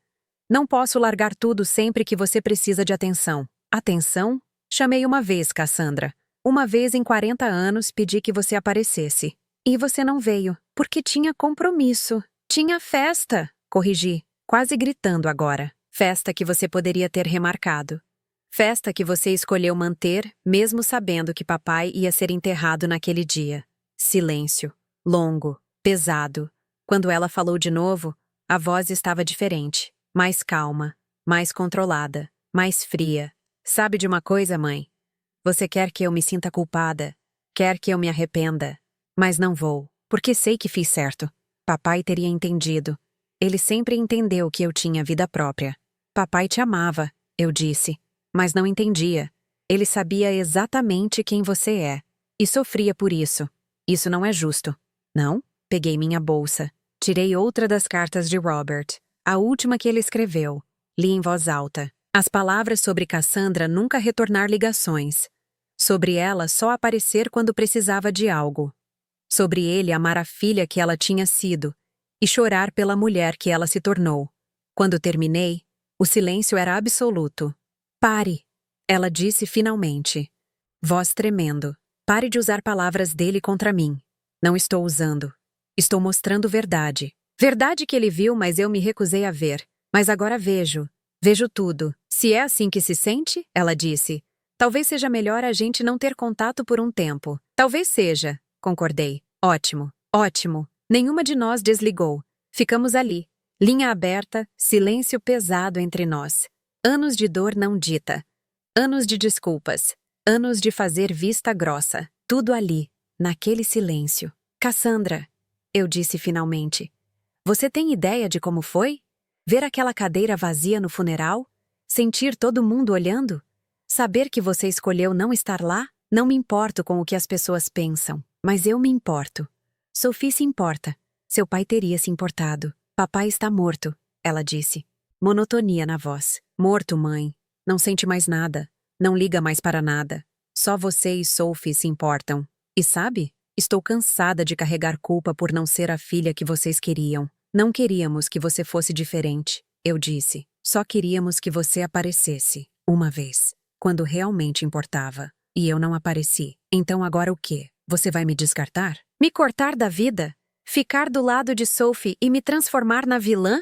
Não posso largar tudo sempre que você precisa de atenção. Atenção? Chamei uma vez, Cassandra. Uma vez em 40 anos pedi que você aparecesse. E você não veio, porque tinha compromisso. Tinha festa, corrigi, quase gritando agora. Festa que você poderia ter remarcado. Festa que você escolheu manter, mesmo sabendo que papai ia ser enterrado naquele dia. Silêncio. Longo. Pesado. Quando ela falou de novo, a voz estava diferente. Mais calma, mais controlada, mais fria. Sabe de uma coisa, mãe? Você quer que eu me sinta culpada, quer que eu me arrependa, mas não vou, porque sei que fiz certo. Papai teria entendido. Ele sempre entendeu que eu tinha vida própria. Papai te amava. eu disse. Mas não entendia. Ele sabia exatamente quem você é. E sofria por isso. Isso não é justo. Não? Peguei minha bolsa. Tirei outra das cartas de Robert. A última que ele escreveu. Li em voz alta. As palavras sobre Cassandra nunca retornar ligações. Sobre ela só aparecer quando precisava de algo. Sobre ele amar a filha que ela tinha sido. E chorar pela mulher que ela se tornou. Quando terminei, o silêncio era absoluto. Pare, ela disse finalmente. Voz tremendo. Pare de usar palavras dele contra mim. Não estou usando. Estou mostrando verdade. Verdade que ele viu, mas eu me recusei a ver. Mas agora vejo. Vejo tudo. Se é assim que se sente, ela disse. Talvez seja melhor a gente não ter contato por um tempo. Talvez seja, concordei. Ótimo, ótimo. Nenhuma de nós desligou. Ficamos ali. Linha aberta, silêncio pesado entre nós. Anos de dor não dita. Anos de desculpas. Anos de fazer vista grossa. Tudo ali, naquele silêncio. Cassandra, eu disse finalmente. Você tem ideia de como foi? Ver aquela cadeira vazia no funeral? Sentir todo mundo olhando? Saber que você escolheu não estar lá? Não me importo com o que as pessoas pensam, mas eu me importo. Sophie se importa. Seu pai teria se importado. Papai está morto, ela disse. Monotonia na voz. Morto, mãe. Não sente mais nada. Não liga mais para nada. Só você e Sophie se importam. E sabe? Estou cansada de carregar culpa por não ser a filha que vocês queriam. Não queríamos que você fosse diferente, eu disse. Só queríamos que você aparecesse, uma vez, quando realmente importava. E eu não apareci. Então agora o quê? Você vai me descartar? Me cortar da vida? Ficar do lado de Sophie e me transformar na vilã?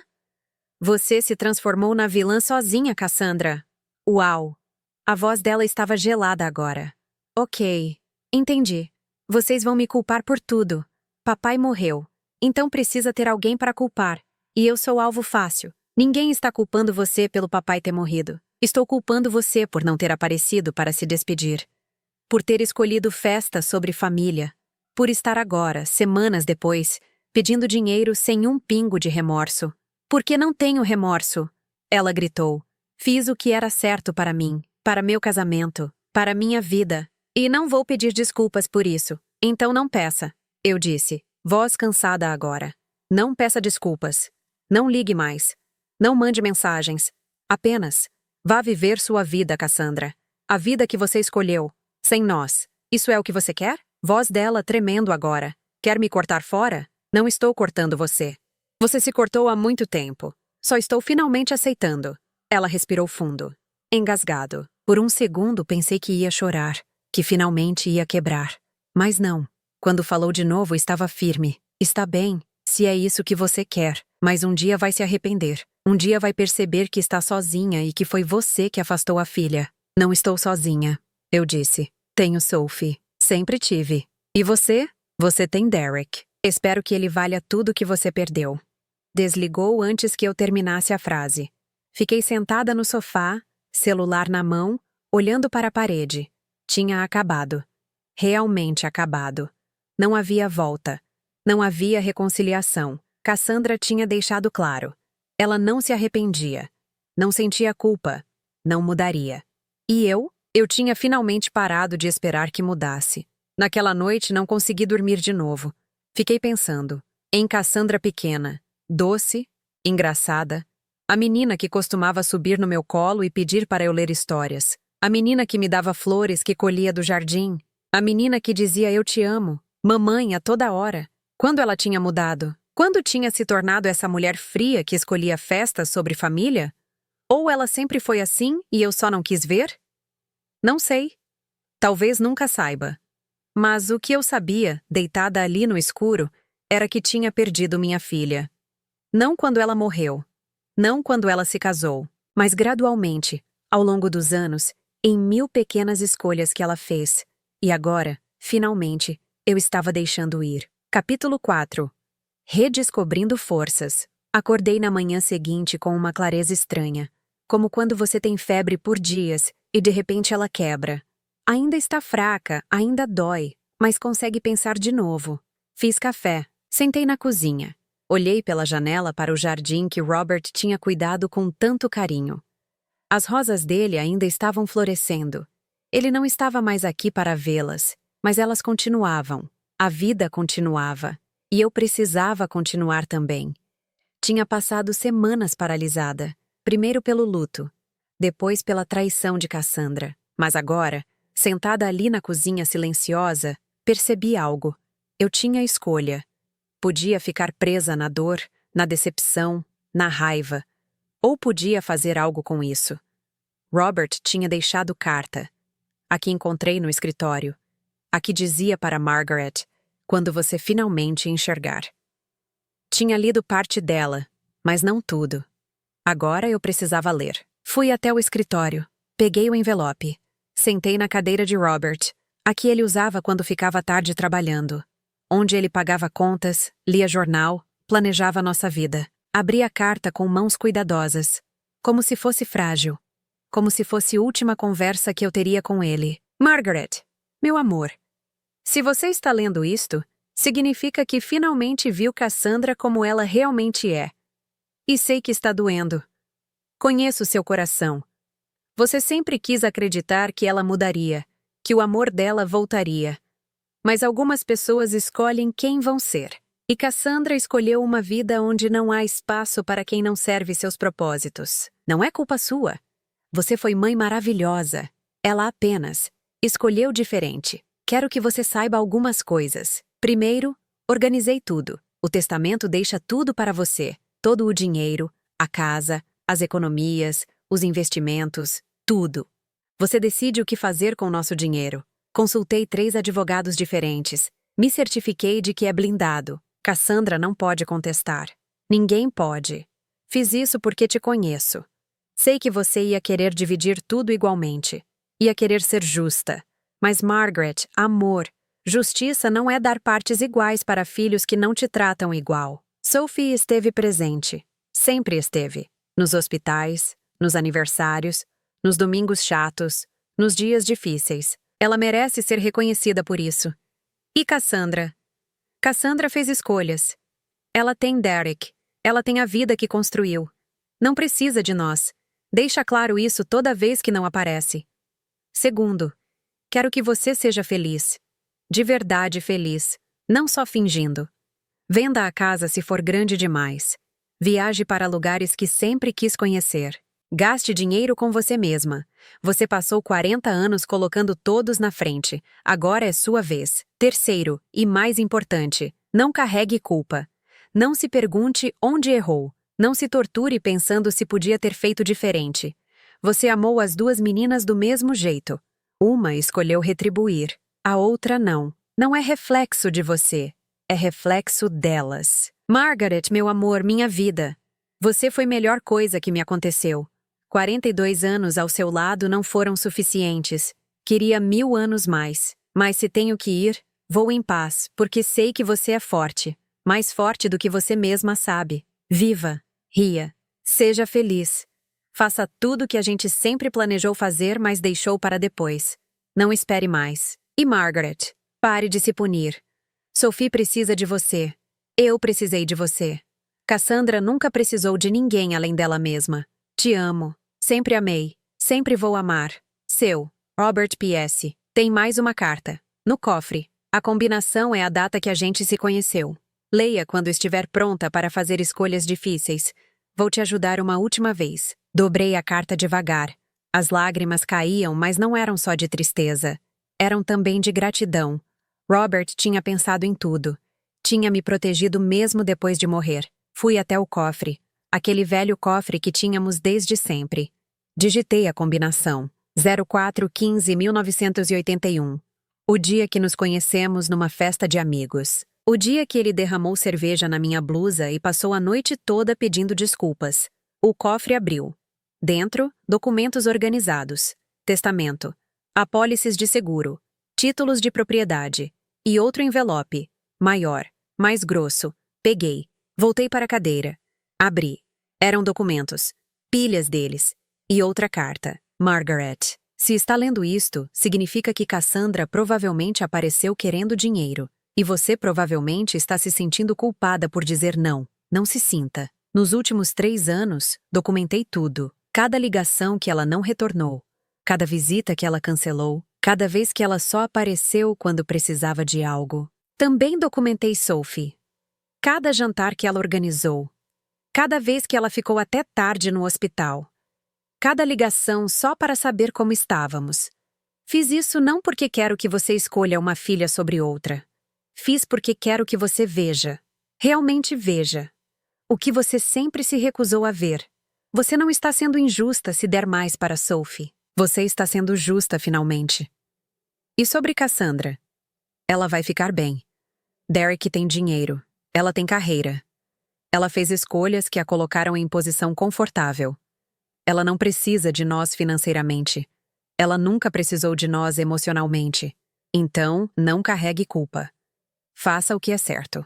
Você se transformou na vilã sozinha, Cassandra. Uau! A voz dela estava gelada agora. Ok. Entendi. Vocês vão me culpar por tudo. Papai morreu. Então precisa ter alguém para culpar. E eu sou alvo fácil. Ninguém está culpando você pelo papai ter morrido. Estou culpando você por não ter aparecido para se despedir. Por ter escolhido festa sobre família. Por estar agora, semanas depois, pedindo dinheiro sem um pingo de remorso. Porque não tenho remorso. Ela gritou. Fiz o que era certo para mim, para meu casamento, para minha vida. E não vou pedir desculpas por isso. Então não peça. Eu disse, voz cansada agora. Não peça desculpas. Não ligue mais. Não mande mensagens. Apenas, vá viver sua vida, Cassandra. A vida que você escolheu. Sem nós. Isso é o que você quer? Voz dela tremendo agora. Quer me cortar fora? Não estou cortando você. Você se cortou há muito tempo. Só estou finalmente aceitando. Ela respirou fundo. Engasgado. Por um segundo pensei que ia chorar. Que finalmente ia quebrar. Mas não. Quando falou de novo, estava firme. Está bem, se é isso que você quer. Mas um dia vai se arrepender. Um dia vai perceber que está sozinha e que foi você que afastou a filha. Não estou sozinha. Eu disse. Tenho Sophie. Sempre tive. E você? Você tem Derek. Espero que ele valha tudo que você perdeu. Desligou antes que eu terminasse a frase. Fiquei sentada no sofá, celular na mão, olhando para a parede. Tinha acabado. Realmente acabado. Não havia volta. Não havia reconciliação. Cassandra tinha deixado claro. Ela não se arrependia. Não sentia culpa. Não mudaria. E eu? Eu tinha finalmente parado de esperar que mudasse. Naquela noite não consegui dormir de novo. Fiquei pensando em Cassandra pequena, doce, engraçada, a menina que costumava subir no meu colo e pedir para eu ler histórias, a menina que me dava flores que colhia do jardim, a menina que dizia eu te amo, mamãe a toda hora. Quando ela tinha mudado? Quando tinha se tornado essa mulher fria que escolhia festas sobre família? Ou ela sempre foi assim e eu só não quis ver? Não sei. Talvez nunca saiba. Mas o que eu sabia, deitada ali no escuro, era que tinha perdido minha filha. Não quando ela morreu. Não quando ela se casou. Mas gradualmente, ao longo dos anos, em 1000 pequenas escolhas que ela fez. E agora, finalmente, eu estava deixando ir. Capítulo 4. Redescobrindo forças. Acordei na manhã seguinte com uma clareza estranha. Como quando você tem febre por dias e de repente ela quebra. Ainda está fraca, ainda dói, mas consegue pensar de novo. Fiz café, sentei na cozinha. Olhei pela janela para o jardim que Robert tinha cuidado com tanto carinho. As rosas dele ainda estavam florescendo. Ele não estava mais aqui para vê-las, mas elas continuavam. A vida continuava. E eu precisava continuar também. Tinha passado semanas paralisada, primeiro pelo luto, depois pela traição de Cassandra. Mas agora, sentada ali na cozinha silenciosa, percebi algo. Eu tinha escolha. Podia ficar presa na dor, na decepção, na raiva. Ou podia fazer algo com isso. Robert tinha deixado carta. A que encontrei no escritório. A que dizia para Margaret, quando você finalmente enxergar. Tinha lido parte dela, mas não tudo. Agora eu precisava ler. Fui até o escritório. Peguei o envelope. Sentei na cadeira de Robert, a que ele usava quando ficava tarde trabalhando. Onde ele pagava contas, lia jornal, planejava nossa vida. Abri a carta com mãos cuidadosas. Como se fosse frágil. Como se fosse a última conversa que eu teria com ele. Margaret, meu amor. Se você está lendo isto, significa que finalmente viu Cassandra como ela realmente é. E sei que está doendo. Conheço seu coração. Você sempre quis acreditar que ela mudaria, que o amor dela voltaria. Mas algumas pessoas escolhem quem vão ser. E Cassandra escolheu uma vida onde não há espaço para quem não serve seus propósitos. Não é culpa sua. Você foi mãe maravilhosa. Ela apenas escolheu diferente. Quero que você saiba algumas coisas. Primeiro, organizei tudo. O testamento deixa tudo para você. Todo o dinheiro, a casa, as economias, os investimentos, tudo. Você decide o que fazer com o nosso dinheiro. Consultei 3 advogados diferentes. Me certifiquei de que é blindado. Cassandra não pode contestar. Ninguém pode. Fiz isso porque te conheço. Sei que você ia querer dividir tudo igualmente. Ia querer ser justa. Mas Margaret, amor, justiça não é dar partes iguais para filhos que não te tratam igual. Sophie esteve presente. Sempre esteve. Nos hospitais, nos aniversários, nos domingos chatos, nos dias difíceis. Ela merece ser reconhecida por isso. E Cassandra? Cassandra fez escolhas. Ela tem Derek. Ela tem a vida que construiu. Não precisa de nós. Deixa claro isso toda vez que não aparece. Segundo, quero que você seja feliz. De verdade feliz. Não só fingindo. Venda a casa se for grande demais. Viaje para lugares que sempre quis conhecer. Gaste dinheiro com você mesma. Você passou 40 anos colocando todos na frente. Agora é sua vez. Terceiro, e mais importante, não carregue culpa. Não se pergunte onde errou. Não se torture pensando se podia ter feito diferente. Você amou as 2 meninas do mesmo jeito. Uma escolheu retribuir. A outra não. Não é reflexo de você. É reflexo delas. Margaret, meu amor, minha vida. Você foi a melhor coisa que me aconteceu. 42 anos ao seu lado não foram suficientes. Queria 1000 anos mais. Mas se tenho que ir, vou em paz, porque sei que você é forte. Mais forte do que você mesma sabe. Viva, ria, seja feliz. Faça tudo que a gente sempre planejou fazer, mas deixou para depois. Não espere mais. E Margaret, pare de se punir. Sophie precisa de você. Eu precisei de você. Cassandra nunca precisou de ninguém além dela mesma. Te amo. Sempre amei. Sempre vou amar. Seu, Robert P.S. Tem mais uma carta. No cofre. A combinação é a data que a gente se conheceu. Leia quando estiver pronta para fazer escolhas difíceis. Vou te ajudar uma última vez. Dobrei a carta devagar. As lágrimas caíam, mas não eram só de tristeza. Eram também de gratidão. Robert tinha pensado em tudo. Tinha me protegido mesmo depois de morrer. Fui até o cofre. Aquele velho cofre que tínhamos desde sempre. Digitei a combinação. 04-15-1981. O dia que nos conhecemos numa festa de amigos. O dia que ele derramou cerveja na minha blusa e passou a noite toda pedindo desculpas. O cofre abriu. Dentro, documentos organizados. Testamento. Apólices de seguro. Títulos de propriedade. E outro envelope. Maior. Mais grosso. Peguei. Voltei para a cadeira. Abri. Eram documentos. Pilhas deles. E outra carta. Margaret. Se está lendo isto, significa que Cassandra provavelmente apareceu querendo dinheiro. E você provavelmente está se sentindo culpada por dizer não. Não se sinta. Nos últimos 3 anos, documentei tudo. Cada ligação que ela não retornou, cada visita que ela cancelou, cada vez que ela só apareceu quando precisava de algo. Também documentei Sophie. Cada jantar que ela organizou, cada vez que ela ficou até tarde no hospital, cada ligação só para saber como estávamos. Fiz isso não porque quero que você escolha uma filha sobre outra. Fiz porque quero que você veja, realmente veja, o que você sempre se recusou a ver. Você não está sendo injusta se der mais para Sophie. Você está sendo justa finalmente. E sobre Cassandra? Ela vai ficar bem. Derek tem dinheiro. Ela tem carreira. Ela fez escolhas que a colocaram em posição confortável. Ela não precisa de nós financeiramente. Ela nunca precisou de nós emocionalmente. Então, não carregue culpa. Faça o que é certo.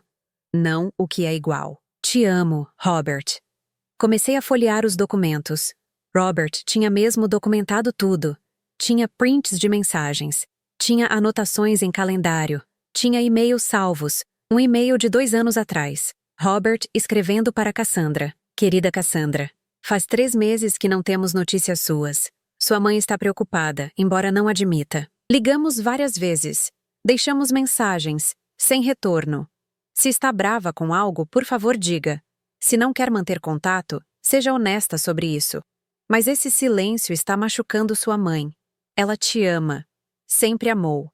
Não o que é igual. Te amo, Robert. Comecei a folhear os documentos. Robert tinha mesmo documentado tudo. Tinha prints de mensagens. Tinha anotações em calendário. Tinha e-mails salvos. Um e-mail de 2 anos atrás. Robert escrevendo para Cassandra. Querida Cassandra, faz 3 meses que não temos notícias suas. Sua mãe está preocupada, embora não admita. Ligamos várias vezes. Deixamos mensagens, sem retorno. Se está brava com algo, por favor diga. Se não quer manter contato, seja honesta sobre isso. Mas esse silêncio está machucando sua mãe. Ela te ama. Sempre amou.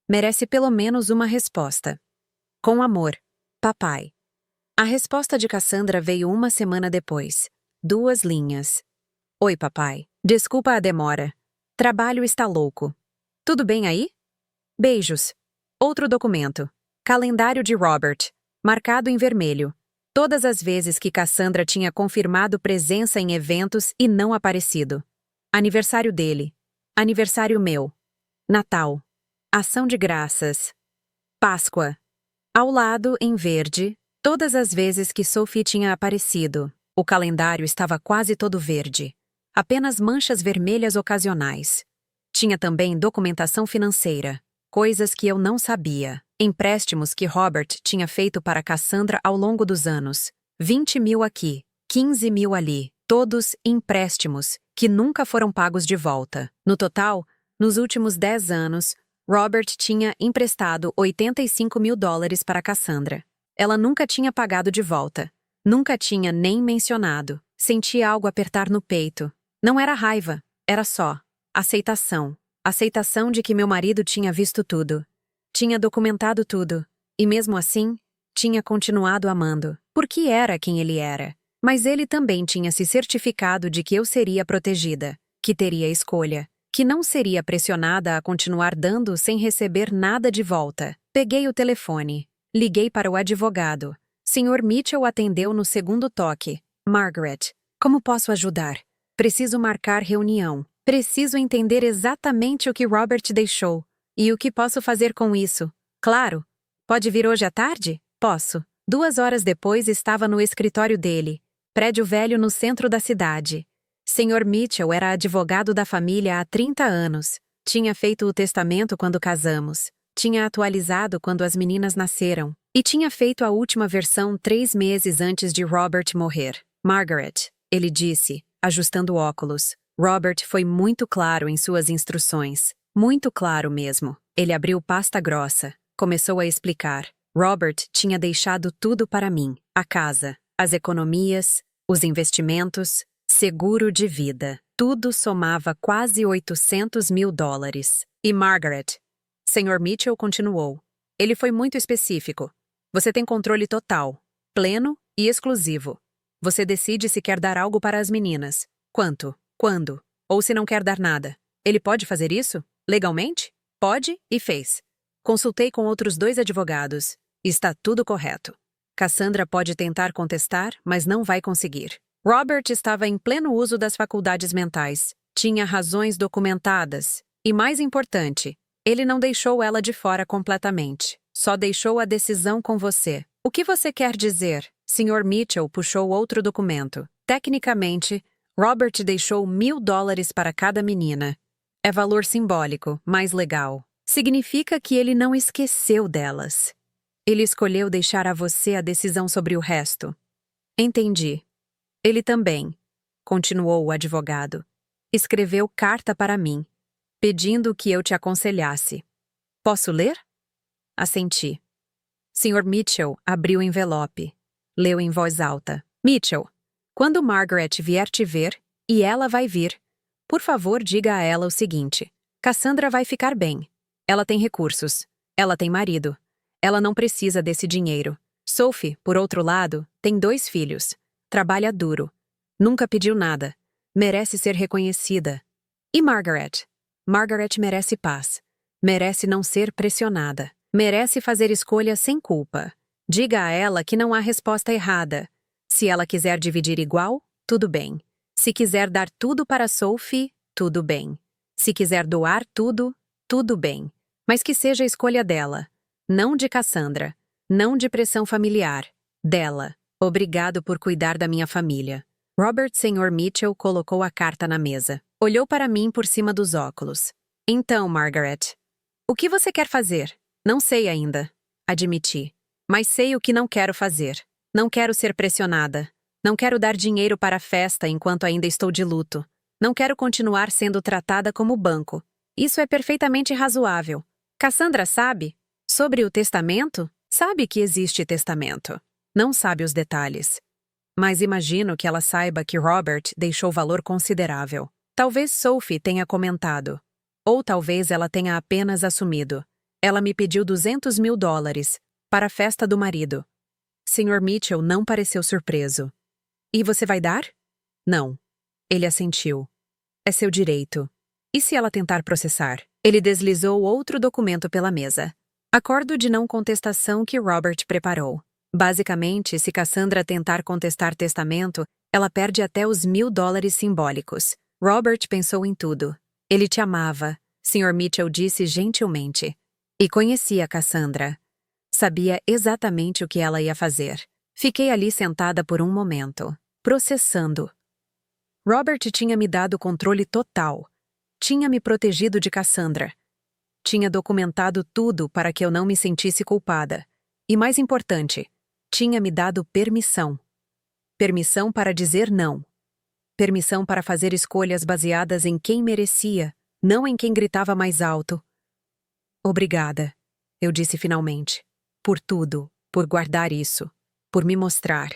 Merece pelo menos uma resposta. Com amor, papai. A resposta de Cassandra veio 1 semana depois. 2 linhas. Oi, papai. Desculpa a demora. Trabalho está louco. Tudo bem aí? Beijos. Outro documento. Calendário de Robert. Marcado em vermelho. Todas as vezes que Cassandra tinha confirmado presença em eventos e não aparecido. Aniversário dele. Aniversário meu. Natal. Ação de graças. Páscoa. Ao lado, em verde, todas as vezes que Sophie tinha aparecido. O calendário estava quase todo verde. Apenas manchas vermelhas ocasionais. Tinha também documentação financeira. Coisas que eu não sabia. Empréstimos que Robert tinha feito para Cassandra ao longo dos anos. 20 mil aqui, 15 mil ali. Todos empréstimos, que nunca foram pagos de volta. No total, nos últimos 10 anos, Robert tinha emprestado $85 mil para Cassandra. Ela nunca tinha pagado de volta. Nunca tinha nem mencionado. Senti algo apertar no peito. Não era raiva, era só aceitação. Aceitação de que meu marido tinha visto tudo. Tinha documentado tudo. E mesmo assim, tinha continuado amando. Porque era quem ele era. Mas ele também tinha se certificado de que eu seria protegida. Que teria escolha. Que não seria pressionada a continuar dando sem receber nada de volta. Peguei o telefone. Liguei para o advogado. Sr. Mitchell atendeu no segundo toque. Margaret, como posso ajudar? Preciso marcar reunião. Preciso entender exatamente o que Robert deixou. E o que posso fazer com isso? Claro. Pode vir hoje à tarde? Posso. 2 horas depois estava no escritório dele. Prédio velho no centro da cidade. Sr. Mitchell era advogado da família há 30 anos. Tinha feito o testamento quando casamos. Tinha atualizado quando as meninas nasceram. E tinha feito a última versão 3 meses antes de Robert morrer. Margaret, ele disse, ajustando óculos. Robert foi muito claro em suas instruções. Muito claro mesmo. Ele abriu pasta grossa. Começou a explicar. Robert tinha deixado tudo para mim. A casa, as economias, os investimentos, seguro de vida. Tudo somava quase $800 mil. E Margaret? Sr. Mitchell continuou. Ele foi muito específico. Você tem controle total, pleno e exclusivo. Você decide se quer dar algo para as meninas. Quanto? Quando? Ou se não quer dar nada. Ele pode fazer isso? Legalmente? Pode e fez. Consultei com outros 2 advogados. Está tudo correto. Cassandra pode tentar contestar, mas não vai conseguir. Robert estava em pleno uso das faculdades mentais. Tinha razões documentadas. E mais importante, ele não deixou ela de fora completamente. Só deixou a decisão com você. O que você quer dizer? Sr. Mitchell puxou outro documento. Tecnicamente, Robert deixou $1.000 para cada menina. É valor simbólico, mas legal. Significa que ele não esqueceu delas. Ele escolheu deixar a você a decisão sobre o resto. Entendi. Ele também. continuou o advogado. Escreveu carta para mim, pedindo que eu te aconselhasse. Posso ler? Assenti. Sr. Mitchell abriu o envelope. Leu em voz alta. Mitchell, quando Margaret vier te ver, e ela vai vir, por favor diga a ela o seguinte. Cassandra vai ficar bem. Ela tem recursos. Ela tem marido. Ela não precisa desse dinheiro. Sophie, por outro lado, tem 2 filhos. Trabalha duro. Nunca pediu nada. Merece ser reconhecida. E Margaret? Margaret merece paz. Merece não ser pressionada. Merece fazer escolhas sem culpa. Diga a ela que não há resposta errada. Se ela quiser dividir igual, tudo bem. Se quiser dar tudo para Sophie, tudo bem. Se quiser doar tudo, tudo bem. Mas que seja a escolha dela. Não de Cassandra. Não de pressão familiar. Dela. Obrigado por cuidar da minha família. Robert Sr. Mitchell colocou a carta na mesa. Olhou para mim por cima dos óculos. Então, Margaret, o que você quer fazer? Não sei ainda. Admiti. Mas sei o que não quero fazer. Não quero ser pressionada. Não quero dar dinheiro para a festa enquanto ainda estou de luto. Não quero continuar sendo tratada como banco. Isso é perfeitamente razoável. Cassandra sabe? Sobre o testamento? Sabe que existe testamento. Não sabe os detalhes. Mas imagino que ela saiba que Robert deixou valor considerável. Talvez Sophie tenha comentado. Ou talvez ela tenha apenas assumido. Ela me pediu $200.000 para a festa do marido. Sr. Mitchell não pareceu surpreso. E você vai dar? Não. Ele assentiu. É seu direito. E se ela tentar processar? Ele deslizou outro documento pela mesa. Acordo de não contestação que Robert preparou. Basicamente, se Cassandra tentar contestar testamento, ela perde até os $1.000 simbólicos. Robert pensou em tudo. Ele te amava, Sr. Mitchell disse gentilmente. E conhecia Cassandra. Sabia exatamente o que ela ia fazer. Fiquei ali sentada por um momento, processando. Robert tinha me dado controle total. Tinha me protegido de Cassandra. Tinha documentado tudo para que eu não me sentisse culpada. E mais importante, tinha me dado permissão. Permissão para dizer não. Permissão para fazer escolhas baseadas em quem merecia, não em quem gritava mais alto. Obrigada, eu disse finalmente. Por tudo, por guardar isso, por me mostrar.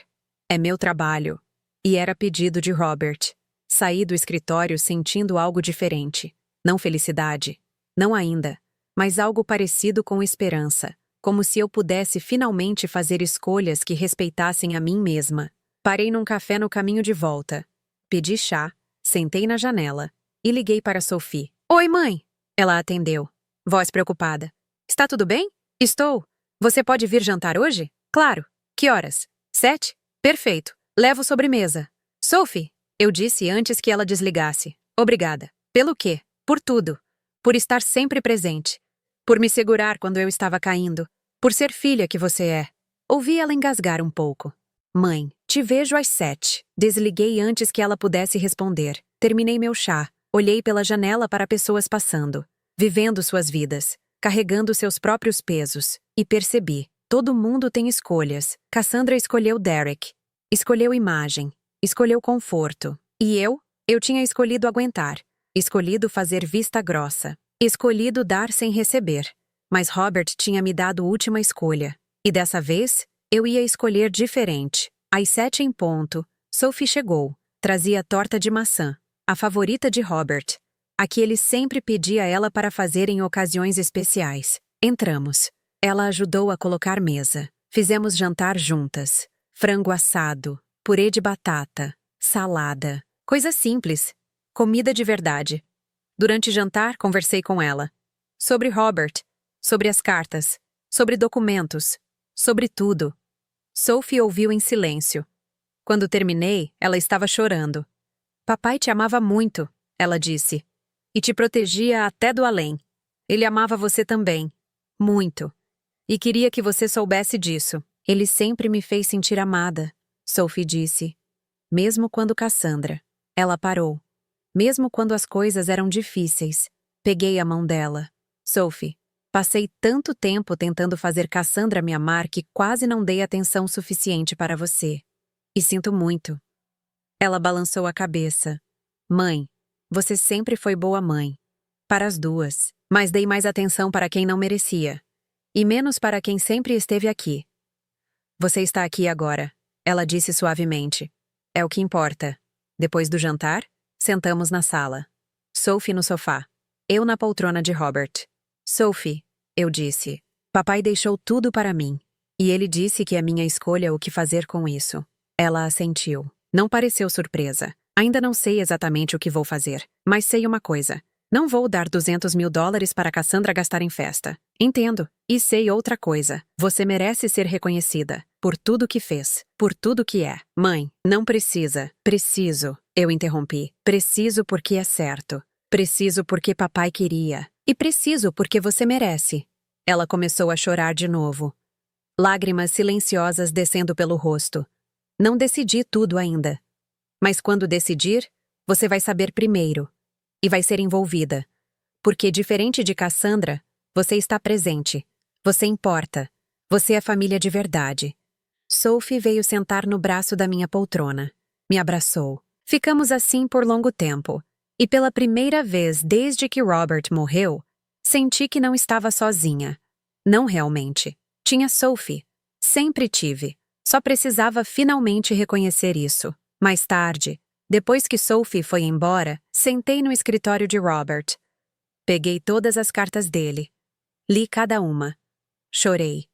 É meu trabalho. E era pedido de Robert. Saí do escritório sentindo algo diferente. Não felicidade. Não ainda. Mas algo parecido com esperança. Como se eu pudesse finalmente fazer escolhas que respeitassem a mim mesma. Parei num café no caminho de volta. Pedi chá, sentei na janela e liguei para Sophie. Oi, mãe! Ela atendeu. Voz preocupada. Está tudo bem? Estou. Você pode vir jantar hoje? Claro. Que horas? 7? Perfeito. Levo sobremesa. Sophie, eu disse antes que ela desligasse. Obrigada. Pelo quê? Por tudo. Por estar sempre presente. Por me segurar quando eu estava caindo. Por ser filha que você é. Ouvi ela engasgar um pouco. Mãe, te vejo às 7. Desliguei antes que ela pudesse responder. Terminei meu chá. Olhei pela janela para pessoas passando. Vivendo suas vidas. Carregando seus próprios pesos. E percebi. Todo mundo tem escolhas. Cassandra escolheu Derek. Escolheu imagem. Escolheu conforto. E eu? Eu tinha escolhido aguentar. Escolhido fazer vista grossa. Escolhido dar sem receber. Mas Robert tinha me dado última escolha. E dessa vez, eu ia escolher diferente. Às 7 em ponto, Sophie chegou. Trazia torta de maçã. A favorita de Robert. A que ele sempre pedia a ela para fazer em ocasiões especiais. Entramos. Ela ajudou a colocar mesa. Fizemos jantar juntas. Frango assado, purê de batata, salada. Coisa simples. Comida de verdade. Durante jantar, conversei com ela. Sobre Robert. Sobre as cartas. Sobre documentos. Sobre tudo. Sophie ouviu em silêncio. Quando terminei, ela estava chorando. Papai te amava muito, ela disse. E te protegia até do além. Ele amava você também. Muito. E queria que você soubesse disso. Ele sempre me fez sentir amada, Sophie disse. Mesmo quando Cassandra. Ela parou. Mesmo quando as coisas eram difíceis. Peguei a mão dela. Sophie, passei tanto tempo tentando fazer Cassandra me amar que quase não dei atenção suficiente para você. E sinto muito. Ela balançou a cabeça. Mãe, você sempre foi boa mãe. Para as duas. Mas dei mais atenção para quem não merecia. E menos para quem sempre esteve aqui. Você está aqui agora, ela disse suavemente. É o que importa. Depois do jantar, sentamos na sala. Sophie no sofá. Eu na poltrona de Robert. Sophie, eu disse. Papai deixou tudo para mim. E ele disse que é minha escolha o que fazer com isso. Ela assentiu. Não pareceu surpresa. Ainda não sei exatamente o que vou fazer, mas sei uma coisa. Não vou dar $200.000 para Cassandra gastar em festa. Entendo. E sei outra coisa. Você merece ser reconhecida. Por tudo que fez. Por tudo que é. Mãe, não precisa. Preciso. Eu interrompi. Preciso porque é certo. Preciso porque papai queria. E preciso porque você merece. Ela começou a chorar de novo. Lágrimas silenciosas descendo pelo rosto. Não decidi tudo ainda. Mas quando decidir, você vai saber primeiro. E vai ser envolvida. Porque, diferente de Cassandra, você está presente. Você importa. Você é família de verdade. Sophie veio sentar no braço da minha poltrona. Me abraçou. Ficamos assim por longo tempo. E pela primeira vez desde que Robert morreu, senti que não estava sozinha. Não realmente. Tinha Sophie. Sempre tive. Só precisava finalmente reconhecer isso. Mais tarde, depois que Sophie foi embora, sentei no escritório de Robert. Peguei todas as cartas dele. Li cada uma. Chorei.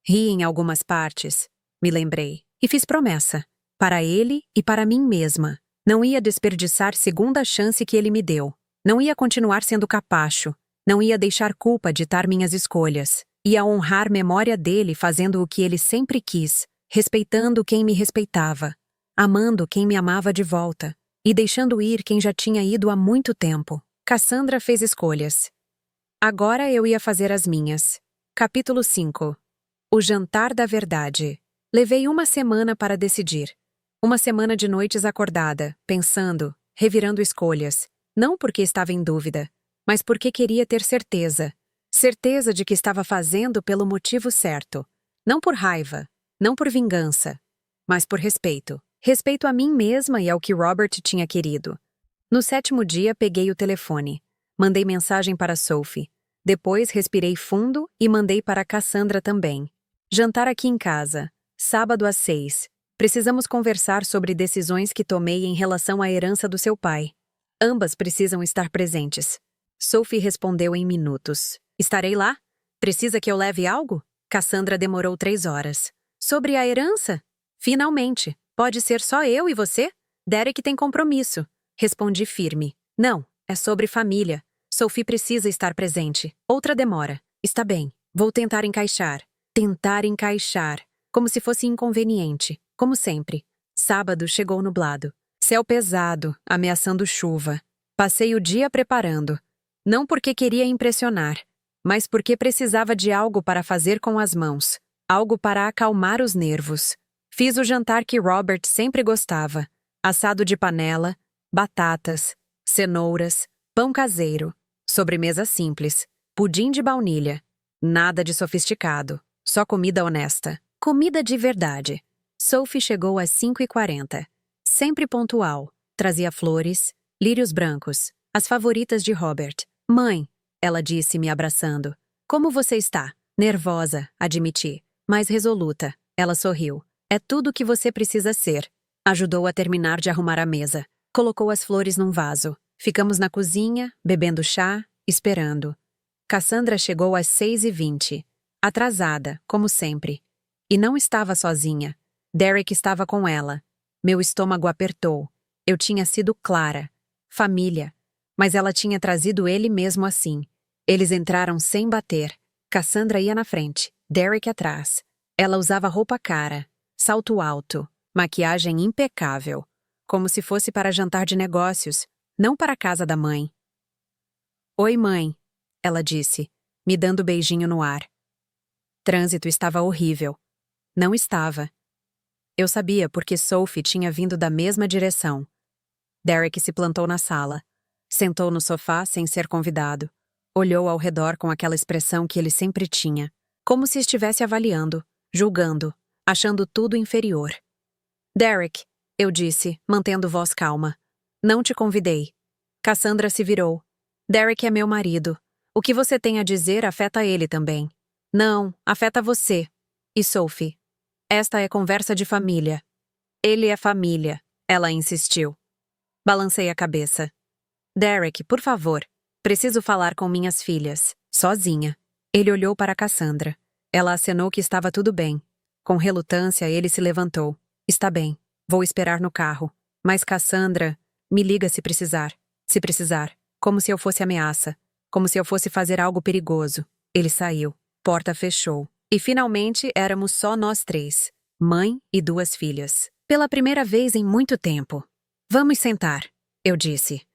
Ri em algumas partes. Me lembrei. E fiz promessa. Para ele e para mim mesma. Não ia desperdiçar segunda chance que ele me deu. Não ia continuar sendo capacho. Não ia deixar culpa ditar minhas escolhas. Ia honrar memória dele fazendo o que ele sempre quis. Respeitando quem me respeitava. Amando quem me amava de volta. E deixando ir quem já tinha ido há muito tempo. Cassandra fez escolhas. Agora eu ia fazer as minhas. Capítulo 5. O jantar da verdade. Levei uma semana para decidir. Uma semana de noites acordada, pensando, revirando escolhas. Não porque estava em dúvida, mas porque queria ter certeza. Certeza de que estava fazendo pelo motivo certo. Não por raiva, não por vingança, mas por respeito. Respeito a mim mesma e ao que Robert tinha querido. No 7º dia, peguei o telefone. Mandei mensagem para Sophie. Depois, respirei fundo e mandei para Cassandra também. Jantar aqui em casa. Sábado às 6. Precisamos conversar sobre decisões que tomei em relação à herança do seu pai. Ambas precisam estar presentes. Sophie respondeu em minutos. Estarei lá? Precisa que eu leve algo? Cassandra demorou 3 horas. Sobre a herança? Finalmente. Pode ser só eu e você? Derek tem compromisso. Respondi firme. Não, é sobre família. Sophie precisa estar presente. Outra demora. Está bem. Vou tentar encaixar. Tentar encaixar. Como se fosse inconveniente. Como sempre. Sábado chegou nublado. Céu pesado, ameaçando chuva. Passei o dia preparando. Não porque queria impressionar, mas porque precisava de algo para fazer com as mãos. Algo para acalmar os nervos. Fiz o jantar que Robert sempre gostava. Assado de panela, batatas, cenouras, pão caseiro, sobremesa simples, pudim de baunilha. Nada de sofisticado, só comida honesta. Comida de verdade. Sophie chegou às 5h40. Sempre pontual. Trazia flores, lírios brancos, as favoritas de Robert. Mãe, ela disse me abraçando. Como você está? Nervosa, admiti, mas resoluta. Ela sorriu. É tudo o que você precisa ser. Ajudou a terminar de arrumar a mesa. Colocou as flores num vaso. Ficamos na cozinha, bebendo chá, esperando. Cassandra chegou às 6h20. Atrasada, como sempre. E não estava sozinha. Derek estava com ela. Meu estômago apertou. Eu tinha sido clara. Família. Mas ela tinha trazido ele mesmo assim. Eles entraram sem bater. Cassandra ia na frente, Derek atrás. Ela usava roupa cara. Salto alto, maquiagem impecável, como se fosse para jantar de negócios, não para a casa da mãe. Oi, mãe, ela disse, me dando beijinho no ar. Trânsito estava horrível. Não estava. Eu sabia porque Sophie tinha vindo da mesma direção. Derek se plantou na sala. Sentou no sofá sem ser convidado. Olhou ao redor com aquela expressão que ele sempre tinha, como se estivesse avaliando, julgando, achando tudo inferior. Derek, eu disse, mantendo voz calma. Não te convidei. Cassandra se virou. Derek é meu marido. O que você tem a dizer afeta ele também. Não, afeta você. E Sophie. Esta é conversa de família. Ele é família, ela insistiu. Balancei a cabeça. Derek, por favor. Preciso falar com minhas filhas, sozinha. Ele olhou para Cassandra. Ela acenou que estava tudo bem. Com relutância, ele se levantou. Está bem, vou esperar no carro. Mas Cassandra, me liga se precisar. Se precisar. Como se eu fosse ameaça. Como se eu fosse fazer algo perigoso. Ele saiu. Porta fechou. E finalmente éramos só nós três. Mãe e duas filhas. Pela primeira vez em muito tempo. Vamos sentar, eu disse.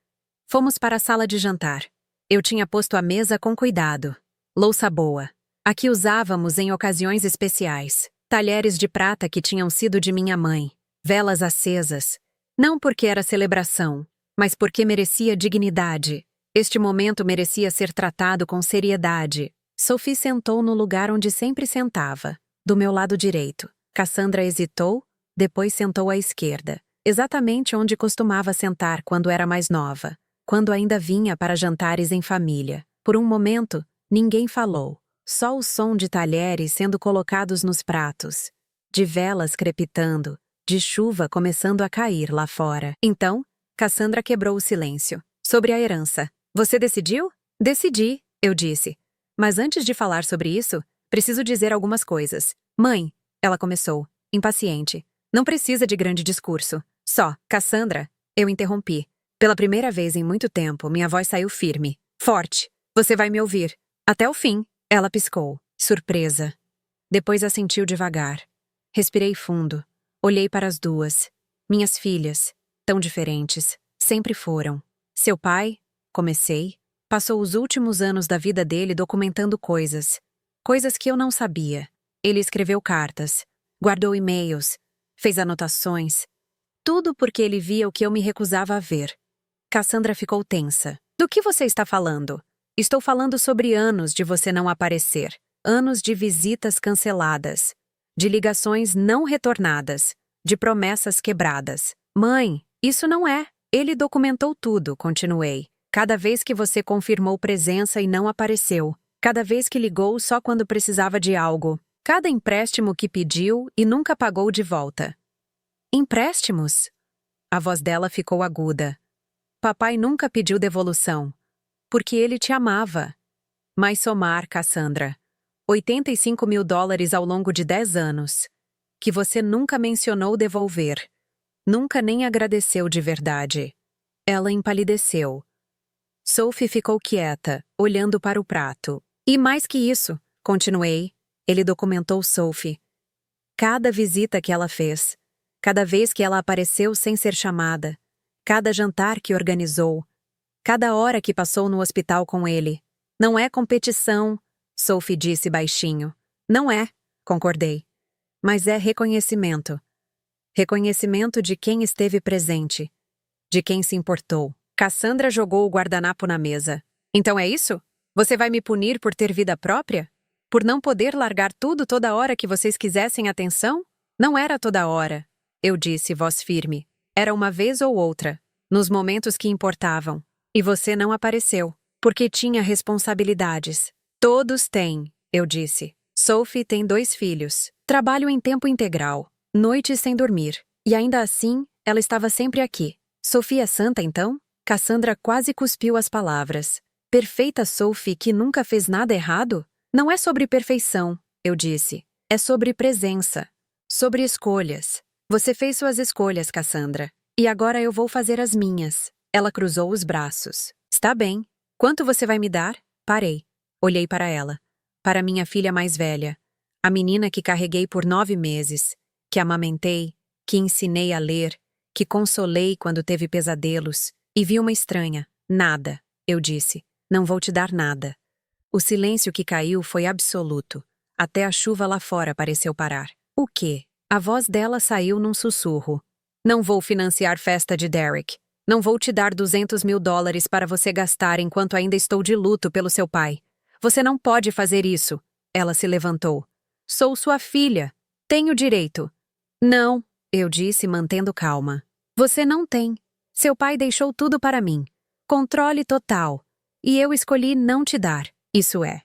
Fomos para a sala de jantar. Eu tinha posto a mesa com cuidado. Louça boa. A que usávamos em ocasiões especiais. Talheres de prata que tinham sido de minha mãe. Velas acesas. Não porque era celebração, mas porque merecia dignidade. Este momento merecia ser tratado com seriedade. Sophie sentou no lugar onde sempre sentava, do meu lado direito. Cassandra hesitou, depois sentou à esquerda, exatamente onde costumava sentar quando era mais nova, quando ainda vinha para jantares em família. Por um momento, ninguém falou, só o som de talheres sendo colocados nos pratos, de velas crepitando, de chuva começando a cair lá fora. Então, Cassandra quebrou o silêncio. Sobre a herança. Você decidiu? Decidi, eu disse. Mas antes de falar sobre isso, preciso dizer algumas coisas. Mãe, ela começou, impaciente. Não precisa de grande discurso. Só, Cassandra, eu interrompi. Pela primeira vez em muito tempo, minha voz saiu firme, forte. Você vai me ouvir. Até o fim, ela piscou, surpresa. Depois assentiu devagar. Respirei fundo. Olhei para as duas. Minhas filhas, tão diferentes, sempre foram. Seu pai, comecei, passou os últimos anos da vida dele documentando coisas. Coisas que eu não sabia. Ele escreveu cartas, guardou e-mails, fez anotações. Tudo porque ele via o que eu me recusava a ver. Cassandra ficou tensa. Do que você está falando? Estou falando sobre anos de você não aparecer. Anos de visitas canceladas. De ligações não retornadas. De promessas quebradas. Mãe, isso não é. Ele documentou tudo, continuei. Cada vez que você confirmou presença e não apareceu. Cada vez que ligou só quando precisava de algo. Cada empréstimo que pediu e nunca pagou de volta. Empréstimos? A voz dela ficou aguda. Papai nunca pediu devolução. Porque ele te amava. Mas somar, Cassandra. $85.000 ao longo de 10 anos. Que você nunca mencionou devolver. Nunca nem agradeceu de verdade. Ela empalideceu. Sophie ficou quieta, olhando para o prato. E mais que isso, continuei, ele documentou Sophie. Cada visita que ela fez, cada vez que ela apareceu sem ser chamada, cada jantar que organizou, cada hora que passou no hospital com ele. Não é competição, Sophie disse baixinho. Não é, concordei. Mas é reconhecimento. Reconhecimento de quem esteve presente, de quem se importou. Cassandra jogou o guardanapo na mesa. Então é isso? Você vai me punir por ter vida própria? Por não poder largar tudo toda hora que vocês quisessem atenção? Não era toda hora, eu disse, voz firme. Era uma vez ou outra, nos momentos que importavam. E você não apareceu, porque tinha responsabilidades. Todos têm, eu disse. Sophie tem 2 filhos. Trabalho em tempo integral. Noites sem dormir. E ainda assim, ela estava sempre aqui. Sophie é santa, então? Cassandra quase cuspiu as palavras. Perfeita Sophie que nunca fez nada errado? Não é sobre perfeição, eu disse. É sobre presença. Sobre escolhas. Você fez suas escolhas, Cassandra. E agora eu vou fazer as minhas. Ela cruzou os braços. Está bem. Quanto você vai me dar? Parei. Olhei para ela. Para minha filha mais velha. A menina que carreguei por 9 meses. Que amamentei. Que ensinei a ler. Que consolei quando teve pesadelos. E vi uma estranha. Nada, eu disse. Não vou te dar nada. O silêncio que caiu foi absoluto. Até a chuva lá fora pareceu parar. O quê? A voz dela saiu num sussurro. Não vou financiar festa de Derek. Não vou te dar $200.000 para você gastar enquanto ainda estou de luto pelo seu pai. Você não pode fazer isso. Ela se levantou. Sou sua filha. Tenho direito. Não, eu disse, mantendo calma. Você não tem. Seu pai deixou tudo para mim. Controle total. E eu escolhi não te dar. Isso é.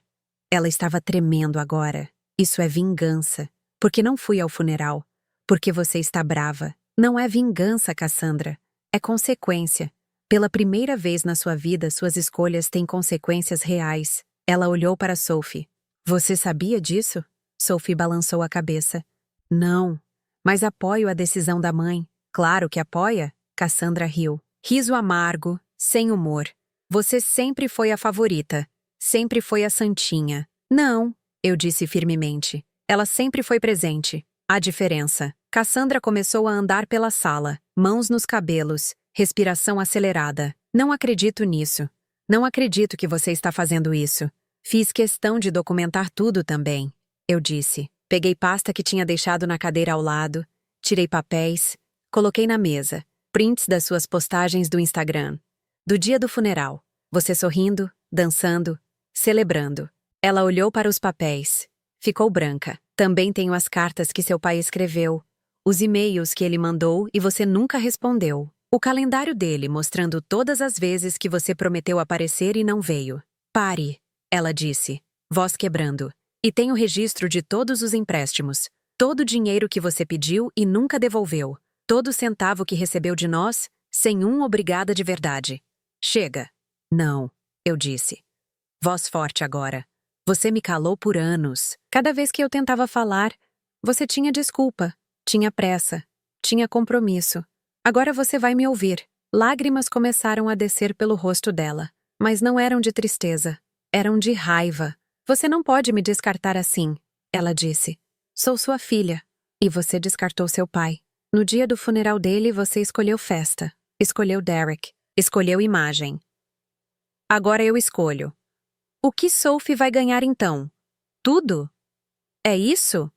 Ela estava tremendo agora. Isso é vingança. Porque não fui ao funeral. Porque você está brava. Não é vingança, Cassandra. É consequência. Pela primeira vez na sua vida, suas escolhas têm consequências reais. Ela olhou para Sophie. Você sabia disso? Sophie balançou a cabeça. Não. Mas apoio a decisão da mãe. Claro que apoia. Cassandra riu. Riso amargo, sem humor. Você sempre foi a favorita. Sempre foi a santinha. Não, eu disse firmemente. Ela sempre foi presente. Há diferença. Cassandra começou a andar pela sala, mãos nos cabelos, respiração acelerada. Não acredito nisso. Não acredito que você está fazendo isso. Fiz questão de documentar tudo também, eu disse. Peguei pasta que tinha deixado na cadeira ao lado, tirei papéis, coloquei na mesa, prints das suas postagens do Instagram. Do dia do funeral. Você sorrindo, dançando, celebrando. Ela olhou para os papéis. Ficou branca. Também tenho as cartas que seu pai escreveu, os e-mails que ele mandou e você nunca respondeu. O calendário dele mostrando todas as vezes que você prometeu aparecer e não veio. Pare, ela disse, voz quebrando. E tenho registro de todos os empréstimos. Todo o dinheiro que você pediu e nunca devolveu. Todo centavo que recebeu de nós, sem um obrigada de verdade. Chega. Não, eu disse. Voz forte agora. Você me calou por anos. Cada vez que eu tentava falar, você tinha desculpa, tinha pressa, tinha compromisso. Agora você vai me ouvir. Lágrimas começaram a descer pelo rosto dela, mas não eram de tristeza, eram de raiva. Você não pode me descartar assim, ela disse. Sou sua filha. E você descartou seu pai. No dia do funeral dele, você escolheu festa, escolheu Derek, escolheu imagem. Agora eu escolho. O que Sophie vai ganhar então? Tudo? É isso?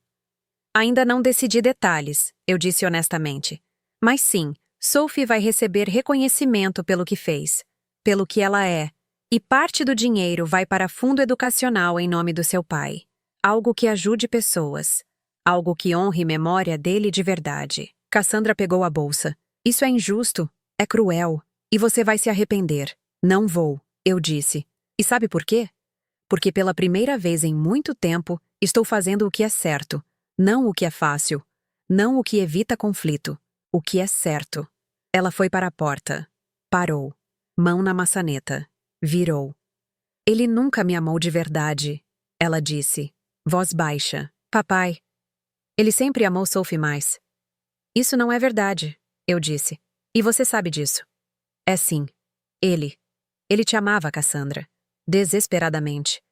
Ainda não decidi detalhes, eu disse honestamente. Mas sim, Sophie vai receber reconhecimento pelo que fez, pelo que ela é, e parte do dinheiro vai para fundo educacional em nome do seu pai. Algo que ajude pessoas. Algo que honre memória dele de verdade. Cassandra pegou a bolsa. Isso é injusto, é cruel, e você vai se arrepender. Não vou, eu disse. E sabe por quê? Porque pela primeira vez em muito tempo, estou fazendo o que é certo, não o que é fácil, não o que evita conflito, o que é certo. Ela foi para a porta. Parou. Mão na maçaneta. Virou. Ele nunca me amou de verdade, ela disse. Voz baixa. Papai. Ele sempre amou Sophie mais. Isso não é verdade, eu disse. E você sabe disso. É sim. Ele te amava, Cassandra. Desesperadamente.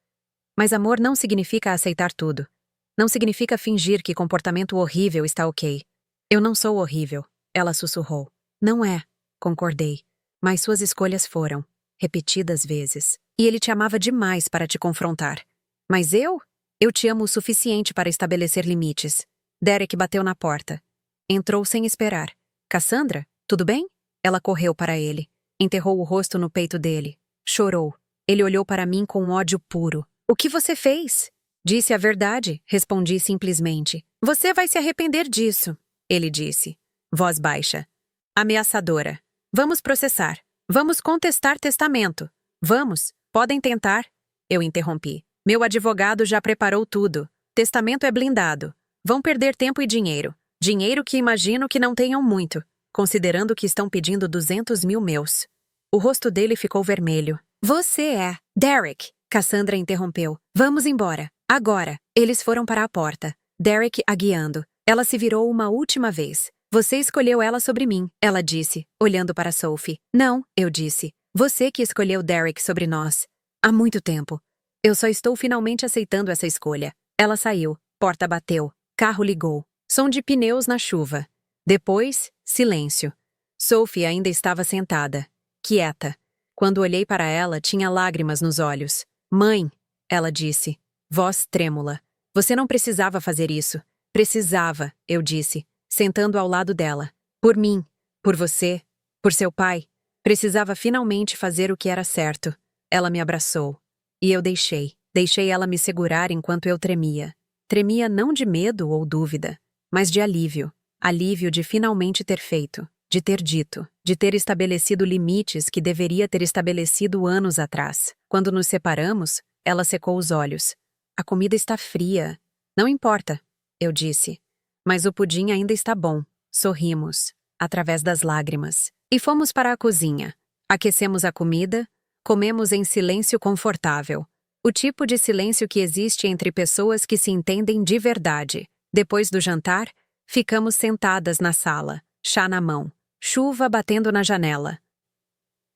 Mas amor não significa aceitar tudo. Não significa fingir que comportamento horrível está ok. Eu não sou horrível, ela sussurrou. Não é, concordei. Mas suas escolhas foram, repetidas vezes. E ele te amava demais para te confrontar. Mas eu? Eu te amo o suficiente para estabelecer limites. Derek bateu na porta. Entrou sem esperar. Cassandra, tudo bem? Ela correu para ele. Enterrou o rosto no peito dele. Chorou. Ele olhou para mim com ódio puro. O que você fez? Disse a verdade, respondi simplesmente. Você vai se arrepender disso, ele disse. Voz baixa. Ameaçadora. Vamos processar. Vamos contestar testamento. Vamos. Podem tentar. Eu interrompi. Meu advogado já preparou tudo. Testamento é blindado. Vão perder tempo e dinheiro. Dinheiro que imagino que não tenham muito, considerando que estão pedindo 200 mil meus. O rosto dele ficou vermelho. Você é Derek, Cassandra interrompeu. Vamos embora. Agora. Eles foram para a porta. Derek a guiando. Ela se virou uma última vez. Você escolheu ela sobre mim, ela disse, olhando para Sophie. Não, eu disse. Você que escolheu Derek sobre nós. Há muito tempo. Eu só estou finalmente aceitando essa escolha. Ela saiu. Porta bateu. Carro ligou. Som de pneus na chuva. Depois, silêncio. Sophie ainda estava sentada, quieta. Quando olhei para ela, tinha lágrimas nos olhos. Mãe, ela disse, voz trêmula. Você não precisava fazer isso. Precisava, eu disse, sentando ao lado dela. Por mim, por você, por seu pai. Precisava finalmente fazer o que era certo. Ela me abraçou. E eu deixei. Deixei ela me segurar enquanto eu tremia. Tremia não de medo ou dúvida, mas de alívio. alívio de finalmente ter feito, de ter dito, de ter estabelecido limites que deveria ter estabelecido anos atrás. Quando nos separamos, ela secou os olhos. A comida está fria. Não importa, eu disse. Mas o pudim ainda está bom. Sorrimos, através das lágrimas. E fomos para a cozinha. Aquecemos a comida, comemos em silêncio confortável. O tipo de silêncio que existe entre pessoas que se entendem de verdade. Depois do jantar, ficamos sentadas na sala, chá na mão, chuva batendo na janela.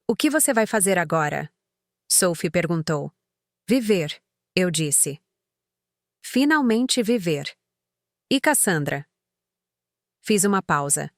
O que você vai fazer agora? Sophie perguntou. Viver, eu disse. Finalmente viver. E Cassandra? Fiz uma pausa.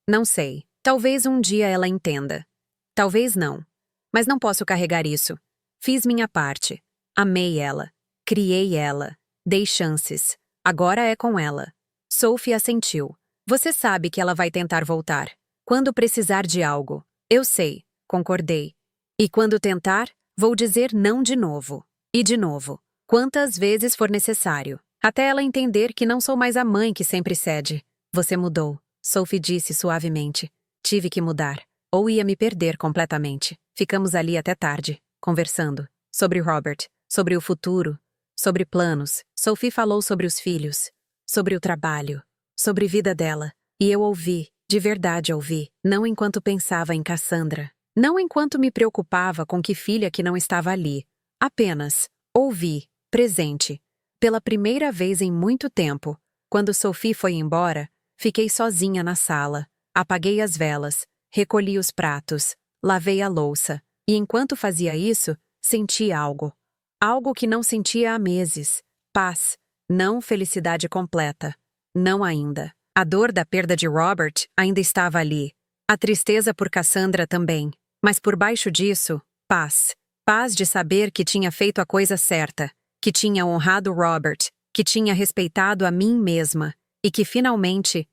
Não sei. Talvez um dia ela entenda. Talvez não. Mas não posso carregar isso. Fiz minha parte. Amei ela. Criei ela. Dei chances. Agora é com ela. Sophie assentiu. Você sabe que ela vai tentar voltar. Quando precisar de algo. Eu sei. Concordei. E quando tentar, vou dizer não de novo. E de novo. Quantas vezes for necessário. Até ela entender que não sou mais a mãe que sempre cede. Você mudou. Sophie disse suavemente. Tive que mudar. Ou ia me perder completamente. Ficamos ali até tarde, conversando. Sobre Robert, sobre o futuro, sobre planos. Sophie falou sobre os filhos, sobre o trabalho, sobre a vida dela. E eu ouvi, de verdade ouvi, não enquanto pensava em Cassandra. Não enquanto me preocupava com que filha que não estava ali. Apenas, ouvi, presente. Pela primeira vez em muito tempo, quando Sophie foi embora, fiquei sozinha na sala. Apaguei as velas, recolhi os pratos, lavei a louça. E enquanto fazia isso, senti algo. Algo que não sentia há meses. Paz. Não felicidade completa. Não ainda. A dor da perda de Robert ainda estava ali. A tristeza por Cassandra também. Mas por baixo disso, paz. Paz de saber que tinha feito a coisa certa. Que tinha honrado Robert. Que tinha respeitado a mim mesma. E que finalmente,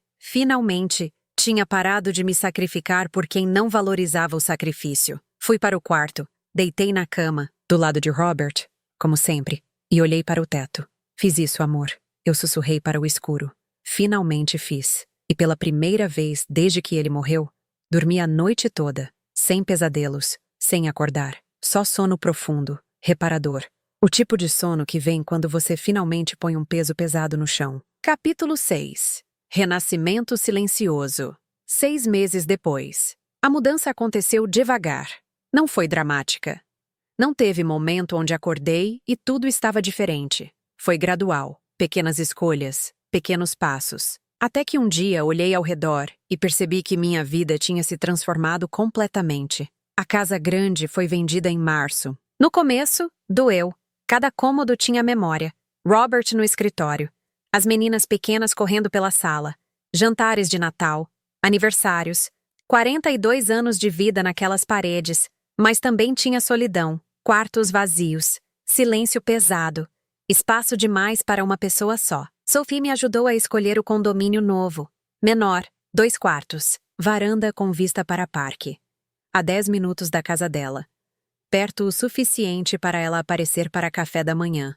tinha parado de me sacrificar por quem não valorizava o sacrifício. Fui para o quarto. Deitei na cama, do lado de Robert, como sempre, e olhei para o teto. Fiz isso, amor. Eu sussurrei para o escuro. Finalmente fiz. E pela primeira vez desde que ele morreu, dormi a noite toda, sem pesadelos, sem acordar. Só sono profundo, reparador. O tipo de sono que vem quando você finalmente põe um peso pesado no chão. Capítulo 6. Renascimento silencioso. 6 meses depois. A mudança aconteceu devagar. Não foi dramática. Não teve momento onde acordei e tudo estava diferente. Foi gradual. Pequenas escolhas, pequenos passos. Até que um dia olhei ao redor e percebi que minha vida tinha se transformado completamente. A casa grande foi vendida em março. No começo, doeu. Cada cômodo tinha memória. Robert no escritório. As meninas pequenas correndo pela sala. Jantares de Natal. Aniversários. 42 anos de vida naquelas paredes. Mas também tinha solidão. Quartos vazios. Silêncio pesado. Espaço demais para uma pessoa só. Sophie me ajudou a escolher o condomínio novo. Menor. 2 quartos. Varanda com vista para parque. A 10 minutos da casa dela. Perto o suficiente para ela aparecer para café da manhã.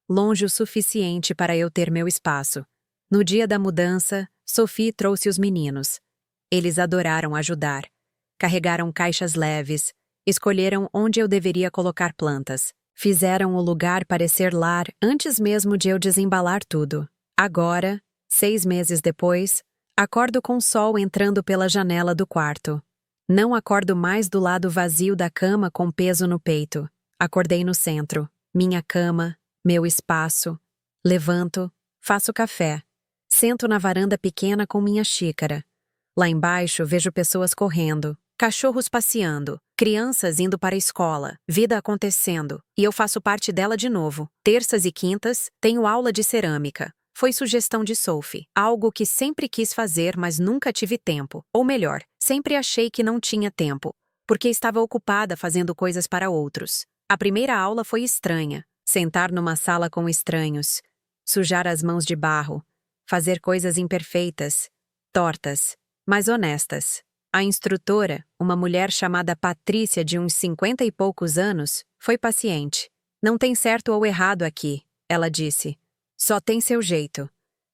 Longe o suficiente para eu ter meu espaço. No dia da mudança, Sophie trouxe os meninos. Eles adoraram ajudar. Carregaram caixas leves, escolheram onde eu deveria colocar plantas. Fizeram o lugar parecer lar antes mesmo de eu desembalar tudo. Agora, 6 meses depois, acordo com o sol entrando pela janela do quarto. Não acordo mais do lado vazio da cama com peso no peito. Acordei no centro. Minha cama, meu espaço. Levanto, faço café. Sento na varanda pequena com minha xícara. Lá embaixo vejo pessoas correndo, cachorros passeando, crianças indo para a escola, vida acontecendo, e eu faço parte dela de novo. Terças e quintas, tenho aula de cerâmica. Foi sugestão de Sophie, algo que sempre quis fazer, mas nunca tive tempo. Ou melhor, sempre achei que não tinha tempo, porque estava ocupada fazendo coisas para outros. A primeira aula foi estranha. Sentar numa sala com estranhos, sujar as mãos de barro, fazer coisas imperfeitas, tortas, mas honestas. A instrutora, uma mulher chamada Patrícia de uns 50 e poucos anos, foi paciente. Não tem certo ou errado aqui, ela disse. Só tem seu jeito.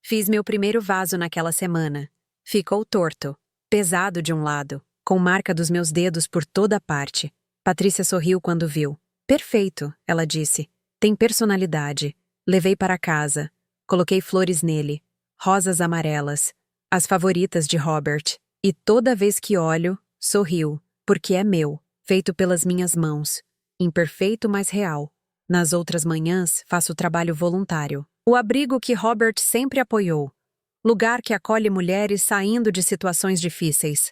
Fiz meu primeiro vaso naquela semana. Ficou torto, pesado de um lado, com marca dos meus dedos por toda parte. Patrícia sorriu quando viu. Perfeito, ela disse. Tem personalidade. Levei para casa. Coloquei flores nele. Rosas amarelas. As favoritas de Robert. E toda vez que olho, sorriu. Porque é meu. Feito pelas minhas mãos. Imperfeito, mas real. Nas outras manhãs, faço trabalho voluntário. O abrigo que Robert sempre apoiou. Lugar que acolhe mulheres saindo de situações difíceis.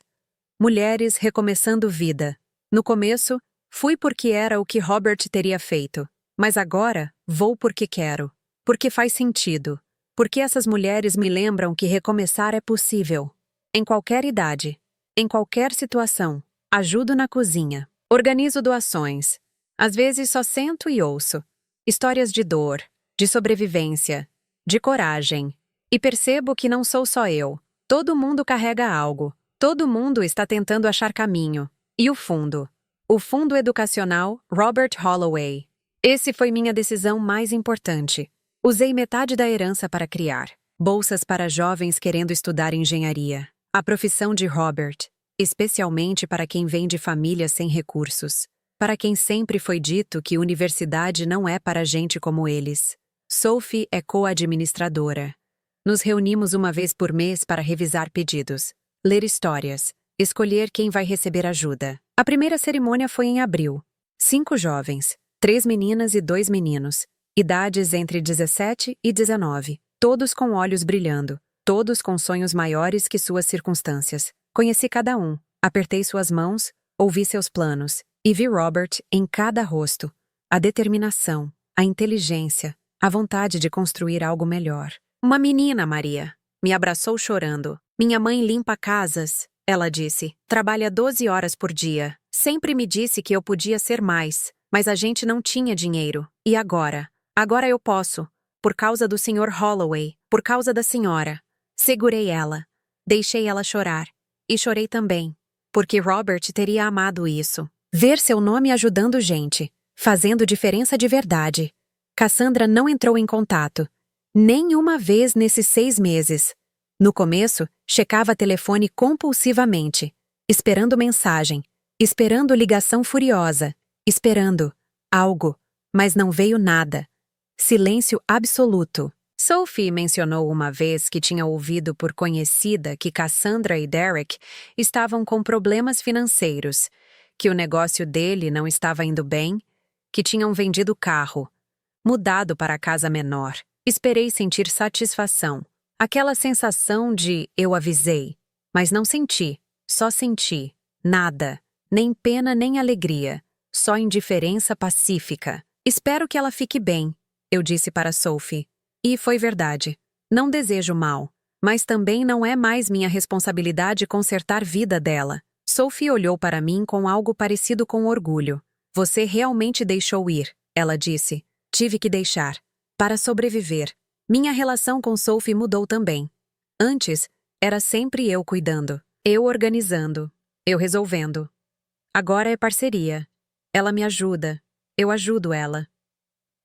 Mulheres recomeçando vida. No começo, fui porque era o que Robert teria feito. Mas agora, vou porque quero. Porque faz sentido. Porque essas mulheres me lembram que recomeçar é possível. Em qualquer idade. Em qualquer situação. Ajudo na cozinha. Organizo doações. Às vezes só sento e ouço. Histórias de dor, de sobrevivência, de coragem. E percebo que não sou só eu. Todo mundo carrega algo. Todo mundo está tentando achar caminho. E o fundo? O Fundo Educacional Robert Holloway. Esse foi minha decisão mais importante. Usei metade da herança para criar. Bolsas para jovens querendo estudar engenharia. A profissão de Robert. Especialmente para quem vem de famílias sem recursos. Para quem sempre foi dito que universidade não é para gente como eles. Sophie é co-administradora. Nos reunimos uma vez por mês para revisar pedidos, ler histórias, escolher quem vai receber ajuda. A primeira cerimônia foi em abril. 5 jovens, 3 meninas e 2 meninos, idades entre 17 e 19, todos com olhos brilhando, todos com sonhos maiores que suas circunstâncias. Conheci cada um, apertei suas mãos, ouvi seus planos, e vi Robert em cada rosto. A determinação, a inteligência, a vontade de construir algo melhor. Uma menina, Maria. Me abraçou chorando. Minha mãe limpa casas, ela disse. Trabalha 12 horas por dia. Sempre me disse que eu podia ser mais, mas a gente não tinha dinheiro. E agora? Agora eu posso. Por causa do Sr. Holloway. Por causa da senhora. Segurei ela. Deixei ela chorar. E chorei também. Porque Robert teria amado isso. Ver seu nome ajudando gente. Fazendo diferença de verdade. Cassandra não entrou em contato. Nem uma vez nesses 6 meses. No começo, checava telefone compulsivamente. Esperando mensagem. Esperando ligação furiosa. Esperando algo. Mas não veio nada. Silêncio absoluto. Sophie mencionou uma vez que tinha ouvido por conhecida que Cassandra e Derek estavam com problemas financeiros, que o negócio dele não estava indo bem, que tinham vendido o carro, mudado para a casa menor. Esperei sentir satisfação, aquela sensação de eu avisei, mas não senti, só senti, nada, nem pena nem alegria, só indiferença pacífica. Espero que ela fique bem, eu disse para Sophie. E foi verdade. Não desejo mal, mas também não é mais minha responsabilidade consertar vida dela. Sophie olhou para mim com algo parecido com orgulho. Você realmente deixou ir, ela disse. Tive que deixar. Para sobreviver. Minha relação com Sophie mudou também. Antes, era sempre eu cuidando, eu organizando, eu resolvendo. Agora é parceria. Ela me ajuda, eu ajudo ela.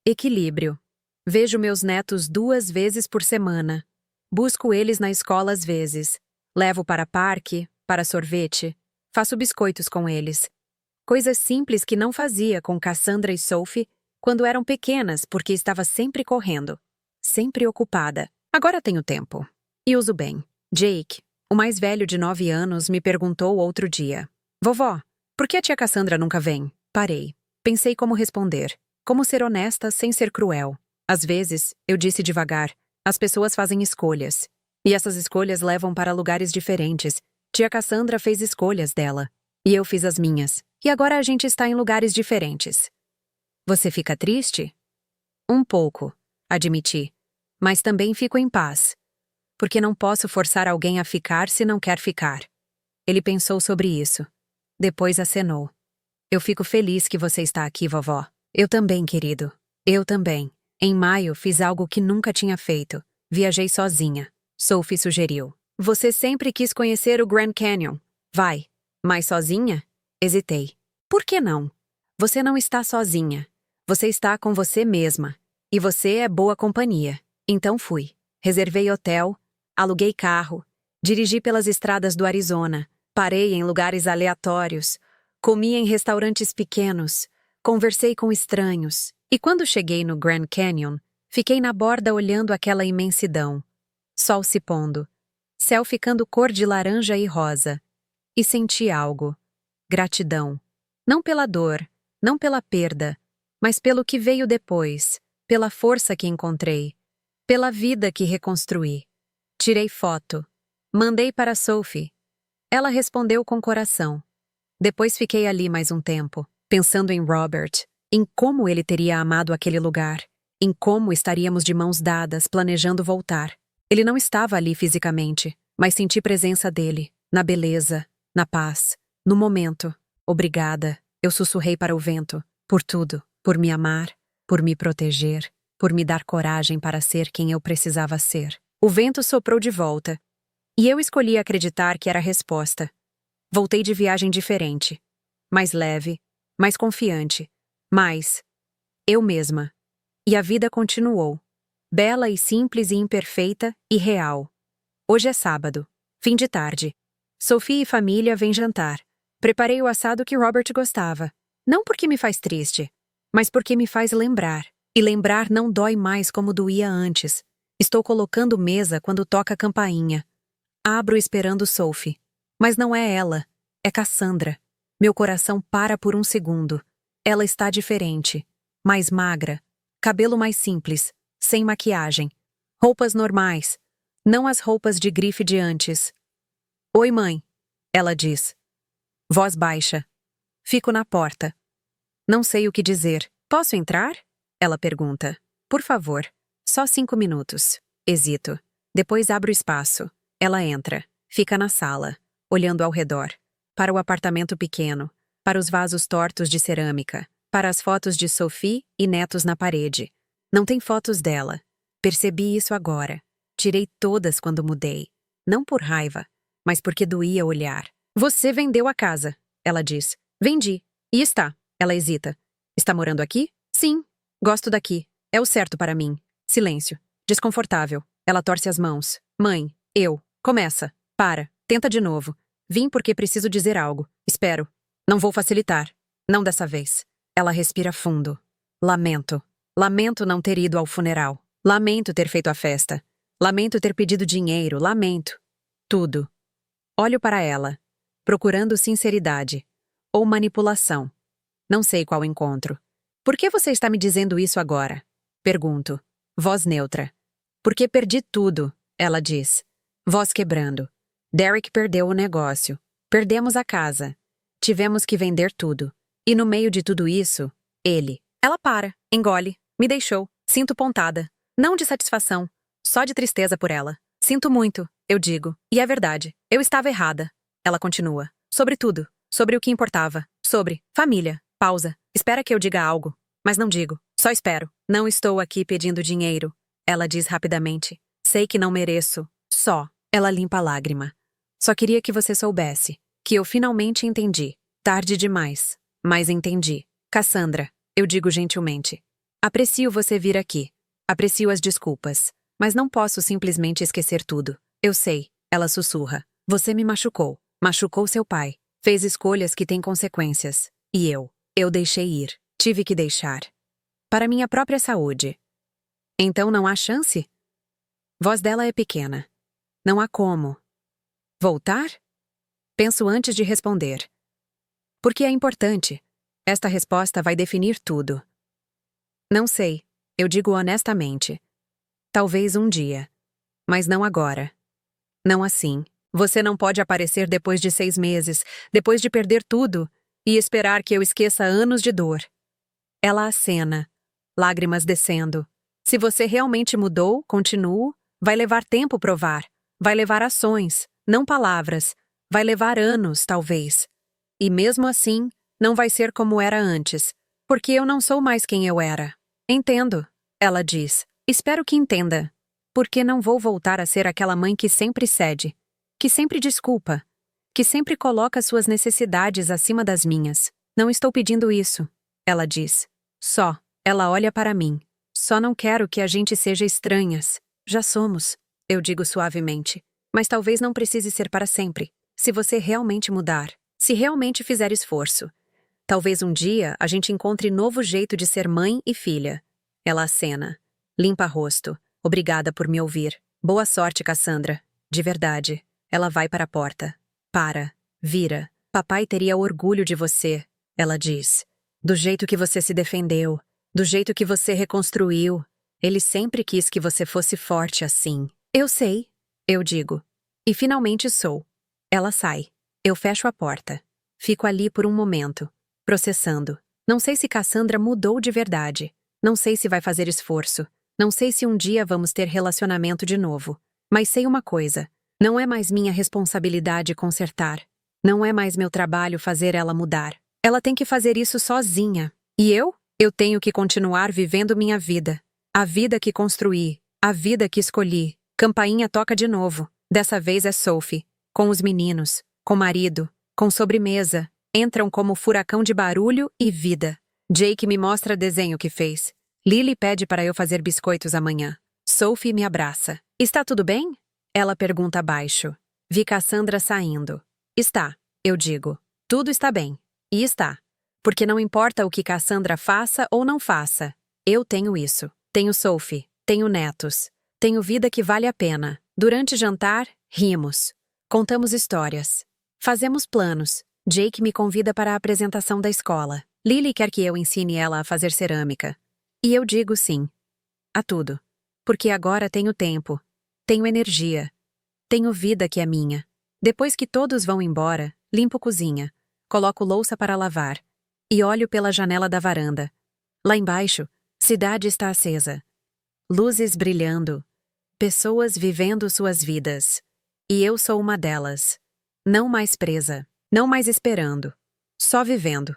Equilíbrio. Vejo meus netos 2 vezes por semana. Busco eles na escola às vezes. Levo para parque, para sorvete. Faço biscoitos com eles. Coisas simples que não fazia com Cassandra e Sophie quando eram pequenas porque estava sempre correndo. Sempre ocupada. Agora tenho tempo. E uso bem. Jake, o mais velho de 9 anos, me perguntou outro dia. Vovó, por que a tia Cassandra nunca vem? Parei. Pensei como responder. Como ser honesta sem ser cruel. Às vezes, eu disse devagar, as pessoas fazem escolhas. E essas escolhas levam para lugares diferentes. Tia Cassandra fez escolhas dela. E eu fiz as minhas. E agora a gente está em lugares diferentes. Você fica triste? Um pouco, admiti. Mas também fico em paz. Porque não posso forçar alguém a ficar se não quer ficar. Ele pensou sobre isso. Depois acenou. Eu fico feliz que você está aqui, vovó. Eu também, querido. Eu também. Em maio, fiz algo que nunca tinha feito. Viajei sozinha. Sophie sugeriu. Você sempre quis conhecer o Grand Canyon. Vai. Mas sozinha? Hesitei. Por que não? Você não está sozinha. Você está com você mesma. E você é boa companhia. Então fui. Reservei hotel, aluguei carro, dirigi pelas estradas do Arizona, parei em lugares aleatórios, comi em restaurantes pequenos, conversei com estranhos, e quando cheguei no Grand Canyon, fiquei na borda olhando aquela imensidão. Sol se pondo, céu ficando cor de laranja e rosa. E senti algo. Gratidão. Não pela dor, não pela perda, mas pelo que veio depois, pela força que encontrei, pela vida que reconstruí. Tirei foto. Mandei para Sophie. Ela respondeu com coração. Depois fiquei ali mais um tempo, pensando em Robert, em como ele teria amado aquele lugar, em como estaríamos de mãos dadas, planejando voltar. Ele não estava ali fisicamente, mas senti presença dele, na beleza, na paz, no momento. Obrigada, eu sussurrei para o vento, por tudo, por me amar, por me proteger, por me dar coragem para ser quem eu precisava ser. O vento soprou de volta, e eu escolhi acreditar que era a resposta. Voltei de viagem diferente, mais leve, mais confiante, mais eu mesma. E a vida continuou, bela e simples e imperfeita e real. Hoje é sábado, fim de tarde. Sophie e família vêm jantar. Preparei o assado que Robert gostava. Não porque me faz triste, mas porque me faz lembrar. E lembrar não dói mais como doía antes. Estou colocando mesa quando toca a campainha. Abro esperando Sophie. Mas não é ela, é Cassandra. Meu coração para por um segundo. Ela está diferente, mais magra, cabelo mais simples, sem maquiagem. Roupas normais, não as roupas de grife de antes. Oi, mãe, ela diz. Voz baixa. Fico na porta. Não sei o que dizer. Posso entrar? Ela pergunta. Por favor. Só 5 minutos. Hesito. Depois abro espaço. Ela entra. Fica na sala, olhando ao redor. Para o apartamento pequeno. Para os vasos tortos de cerâmica. Para as fotos de Sophie e netos na parede. Não tem fotos dela. Percebi isso agora. Tirei todas quando mudei. Não por raiva, mas porque doía olhar. Você vendeu a casa, ela diz. Vendi. E está. Ela hesita. Está morando aqui? Sim. Gosto daqui. É o certo para mim. Silêncio. Desconfortável. Ela torce as mãos. Mãe, eu. Começa. Para. Tenta de novo. Vim porque preciso dizer algo. Espero. Não vou facilitar. Não dessa vez. Ela respira fundo. Lamento. Lamento não ter ido ao funeral. Lamento ter feito a festa. Lamento ter pedido dinheiro. Lamento. Tudo. Olho para ela, procurando sinceridade. Ou manipulação. Não sei qual encontro. Por que você está me dizendo isso agora? Pergunto. Voz neutra. Porque perdi tudo, ela diz. Voz quebrando. Derek perdeu o negócio. Perdemos a casa. Tivemos que vender tudo. E no meio de tudo isso, ele. Ela para, engole, me deixou. Sinto pontada. Não de satisfação, só de tristeza por ela. Sinto muito, eu digo. E é verdade, eu estava errada. Ela continua. Sobre tudo. Sobre o que importava. Sobre família. Pausa. Espera que eu diga algo. Mas não digo. Só espero. Não estou aqui pedindo dinheiro. Ela diz rapidamente. Sei que não mereço. Só. Ela limpa a lágrima. Só queria que você soubesse. Que eu finalmente entendi. Tarde demais. Mas entendi. Cassandra, eu digo gentilmente. Aprecio você vir aqui. Aprecio as desculpas. Mas não posso simplesmente esquecer tudo. Eu sei. Ela sussurra. Você me machucou. Machucou seu pai. Fez escolhas que têm consequências. E eu. Eu deixei ir. Tive que deixar. Para minha própria saúde. Então não há chance? Voz dela é pequena. Não há como. Voltar? Penso antes de responder. Porque é importante. Esta resposta vai definir tudo. Não sei. Eu digo honestamente. Talvez um dia. Mas não agora. Não assim. Você não pode aparecer depois de 6 meses, depois de perder tudo, e esperar que eu esqueça anos de dor. Ela acena, lágrimas descendo. Se você realmente mudou, continuo, vai levar tempo provar. Vai levar ações, não palavras. Vai levar anos, talvez. E mesmo assim, não vai ser como era antes, porque eu não sou mais quem eu era. Entendo, ela diz. Espero que entenda. Porque não vou voltar a ser aquela mãe que sempre cede, que sempre desculpa, que sempre coloca suas necessidades acima das minhas. Não estou pedindo isso, ela diz. Só, ela olha para mim. Só não quero que a gente seja estranhas. Já somos, eu digo suavemente. Mas talvez não precise ser para sempre. Se você realmente mudar, se realmente fizer esforço. Talvez um dia a gente encontre novo jeito de ser mãe e filha. Ela acena. Limpa rosto. Obrigada por me ouvir. Boa sorte, Cassandra. De verdade. Ela vai para a porta. Para. Vira. Papai teria orgulho de você, ela diz. Do jeito que você se defendeu. Do jeito que você reconstruiu. Ele sempre quis que você fosse forte assim. Eu sei, eu digo. E finalmente sou. Ela sai. Eu fecho a porta. Fico ali por um momento, processando. Não sei se Cassandra mudou de verdade. Não sei se vai fazer esforço. Não sei se um dia vamos ter relacionamento de novo. Mas sei uma coisa. Não é mais minha responsabilidade consertar. Não é mais meu trabalho fazer ela mudar. Ela tem que fazer isso sozinha. E eu? Eu tenho que continuar vivendo minha vida. A vida que construí. A vida que escolhi. Campainha toca de novo. Dessa vez é Sophie. Com os meninos. Com marido. Com sobremesa. Entram como furacão de barulho e vida. Jake me mostra desenho que fez. Lily pede para eu fazer biscoitos amanhã. Sophie me abraça. Está tudo bem? Ela pergunta baixo. Vi Cassandra saindo. Está, eu digo. Tudo está bem. E está. Porque não importa o que Cassandra faça ou não faça. Eu tenho isso. Tenho Sophie. Tenho netos. Tenho vida que vale a pena. Durante jantar, rimos. Contamos histórias. Fazemos planos. Jake me convida para a apresentação da escola. Lily quer que eu ensine ela a fazer cerâmica. E eu digo sim. A tudo. Porque agora tenho tempo. Tenho energia. Tenho vida que é minha. Depois que todos vão embora, limpo cozinha. Coloco louça para lavar. E olho pela janela da varanda. Lá embaixo, cidade está acesa. Luzes brilhando. Pessoas vivendo suas vidas. E eu sou uma delas. Não mais presa. Não mais esperando. Só vivendo.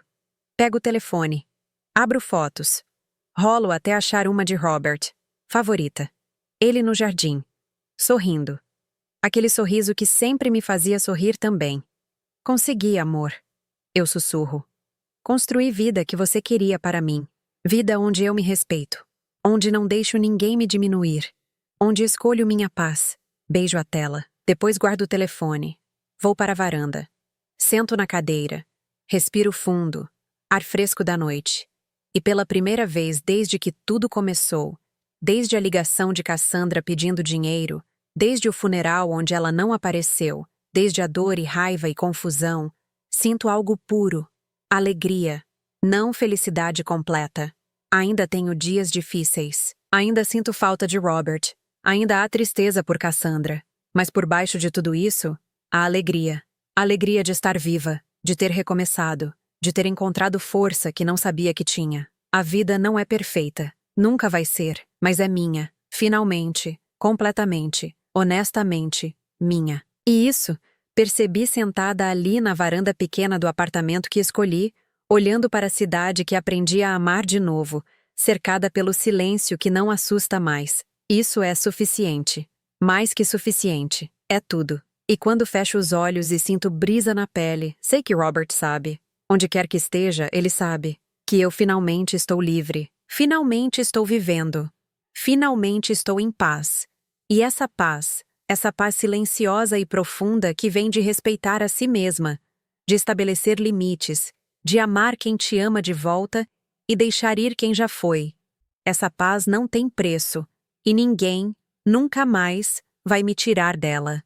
Pego o telefone. Abro fotos. Rolo até achar uma de Robert. Favorita. Ele no jardim. Sorrindo. Aquele sorriso que sempre me fazia sorrir também. Consegui, amor. Eu sussurro. Construí vida que você queria para mim. Vida onde eu me respeito. Onde não deixo ninguém me diminuir. Onde escolho minha paz. Beijo a tela. Depois guardo o telefone. Vou para a varanda. Sento na cadeira. Respiro fundo. Ar fresco da noite. E pela primeira vez desde que tudo começou, desde a ligação de Cassandra pedindo dinheiro, desde o funeral onde ela não apareceu, desde a dor e raiva e confusão, sinto algo puro, alegria, não felicidade completa. Ainda tenho dias difíceis. Ainda sinto falta de Robert. Ainda há tristeza por Cassandra. Mas por baixo de tudo isso, a alegria. A alegria de estar viva, de ter recomeçado, de ter encontrado força que não sabia que tinha. A vida não é perfeita. Nunca vai ser, mas é minha. Finalmente, completamente, honestamente, minha. E isso, percebi sentada ali na varanda pequena do apartamento que escolhi, olhando para a cidade que aprendi a amar de novo, cercada pelo silêncio que não assusta mais. Isso é suficiente. Mais que suficiente. É tudo. E quando fecho os olhos e sinto brisa na pele, sei que Robert sabe. Onde quer que esteja, ele sabe. Que eu finalmente estou livre. Finalmente estou vivendo. Finalmente estou em paz. E essa paz silenciosa e profunda que vem de respeitar a si mesma, de estabelecer limites, de amar quem te ama de volta e deixar ir quem já foi. Essa paz não tem preço, e ninguém, nunca mais, vai me tirar dela.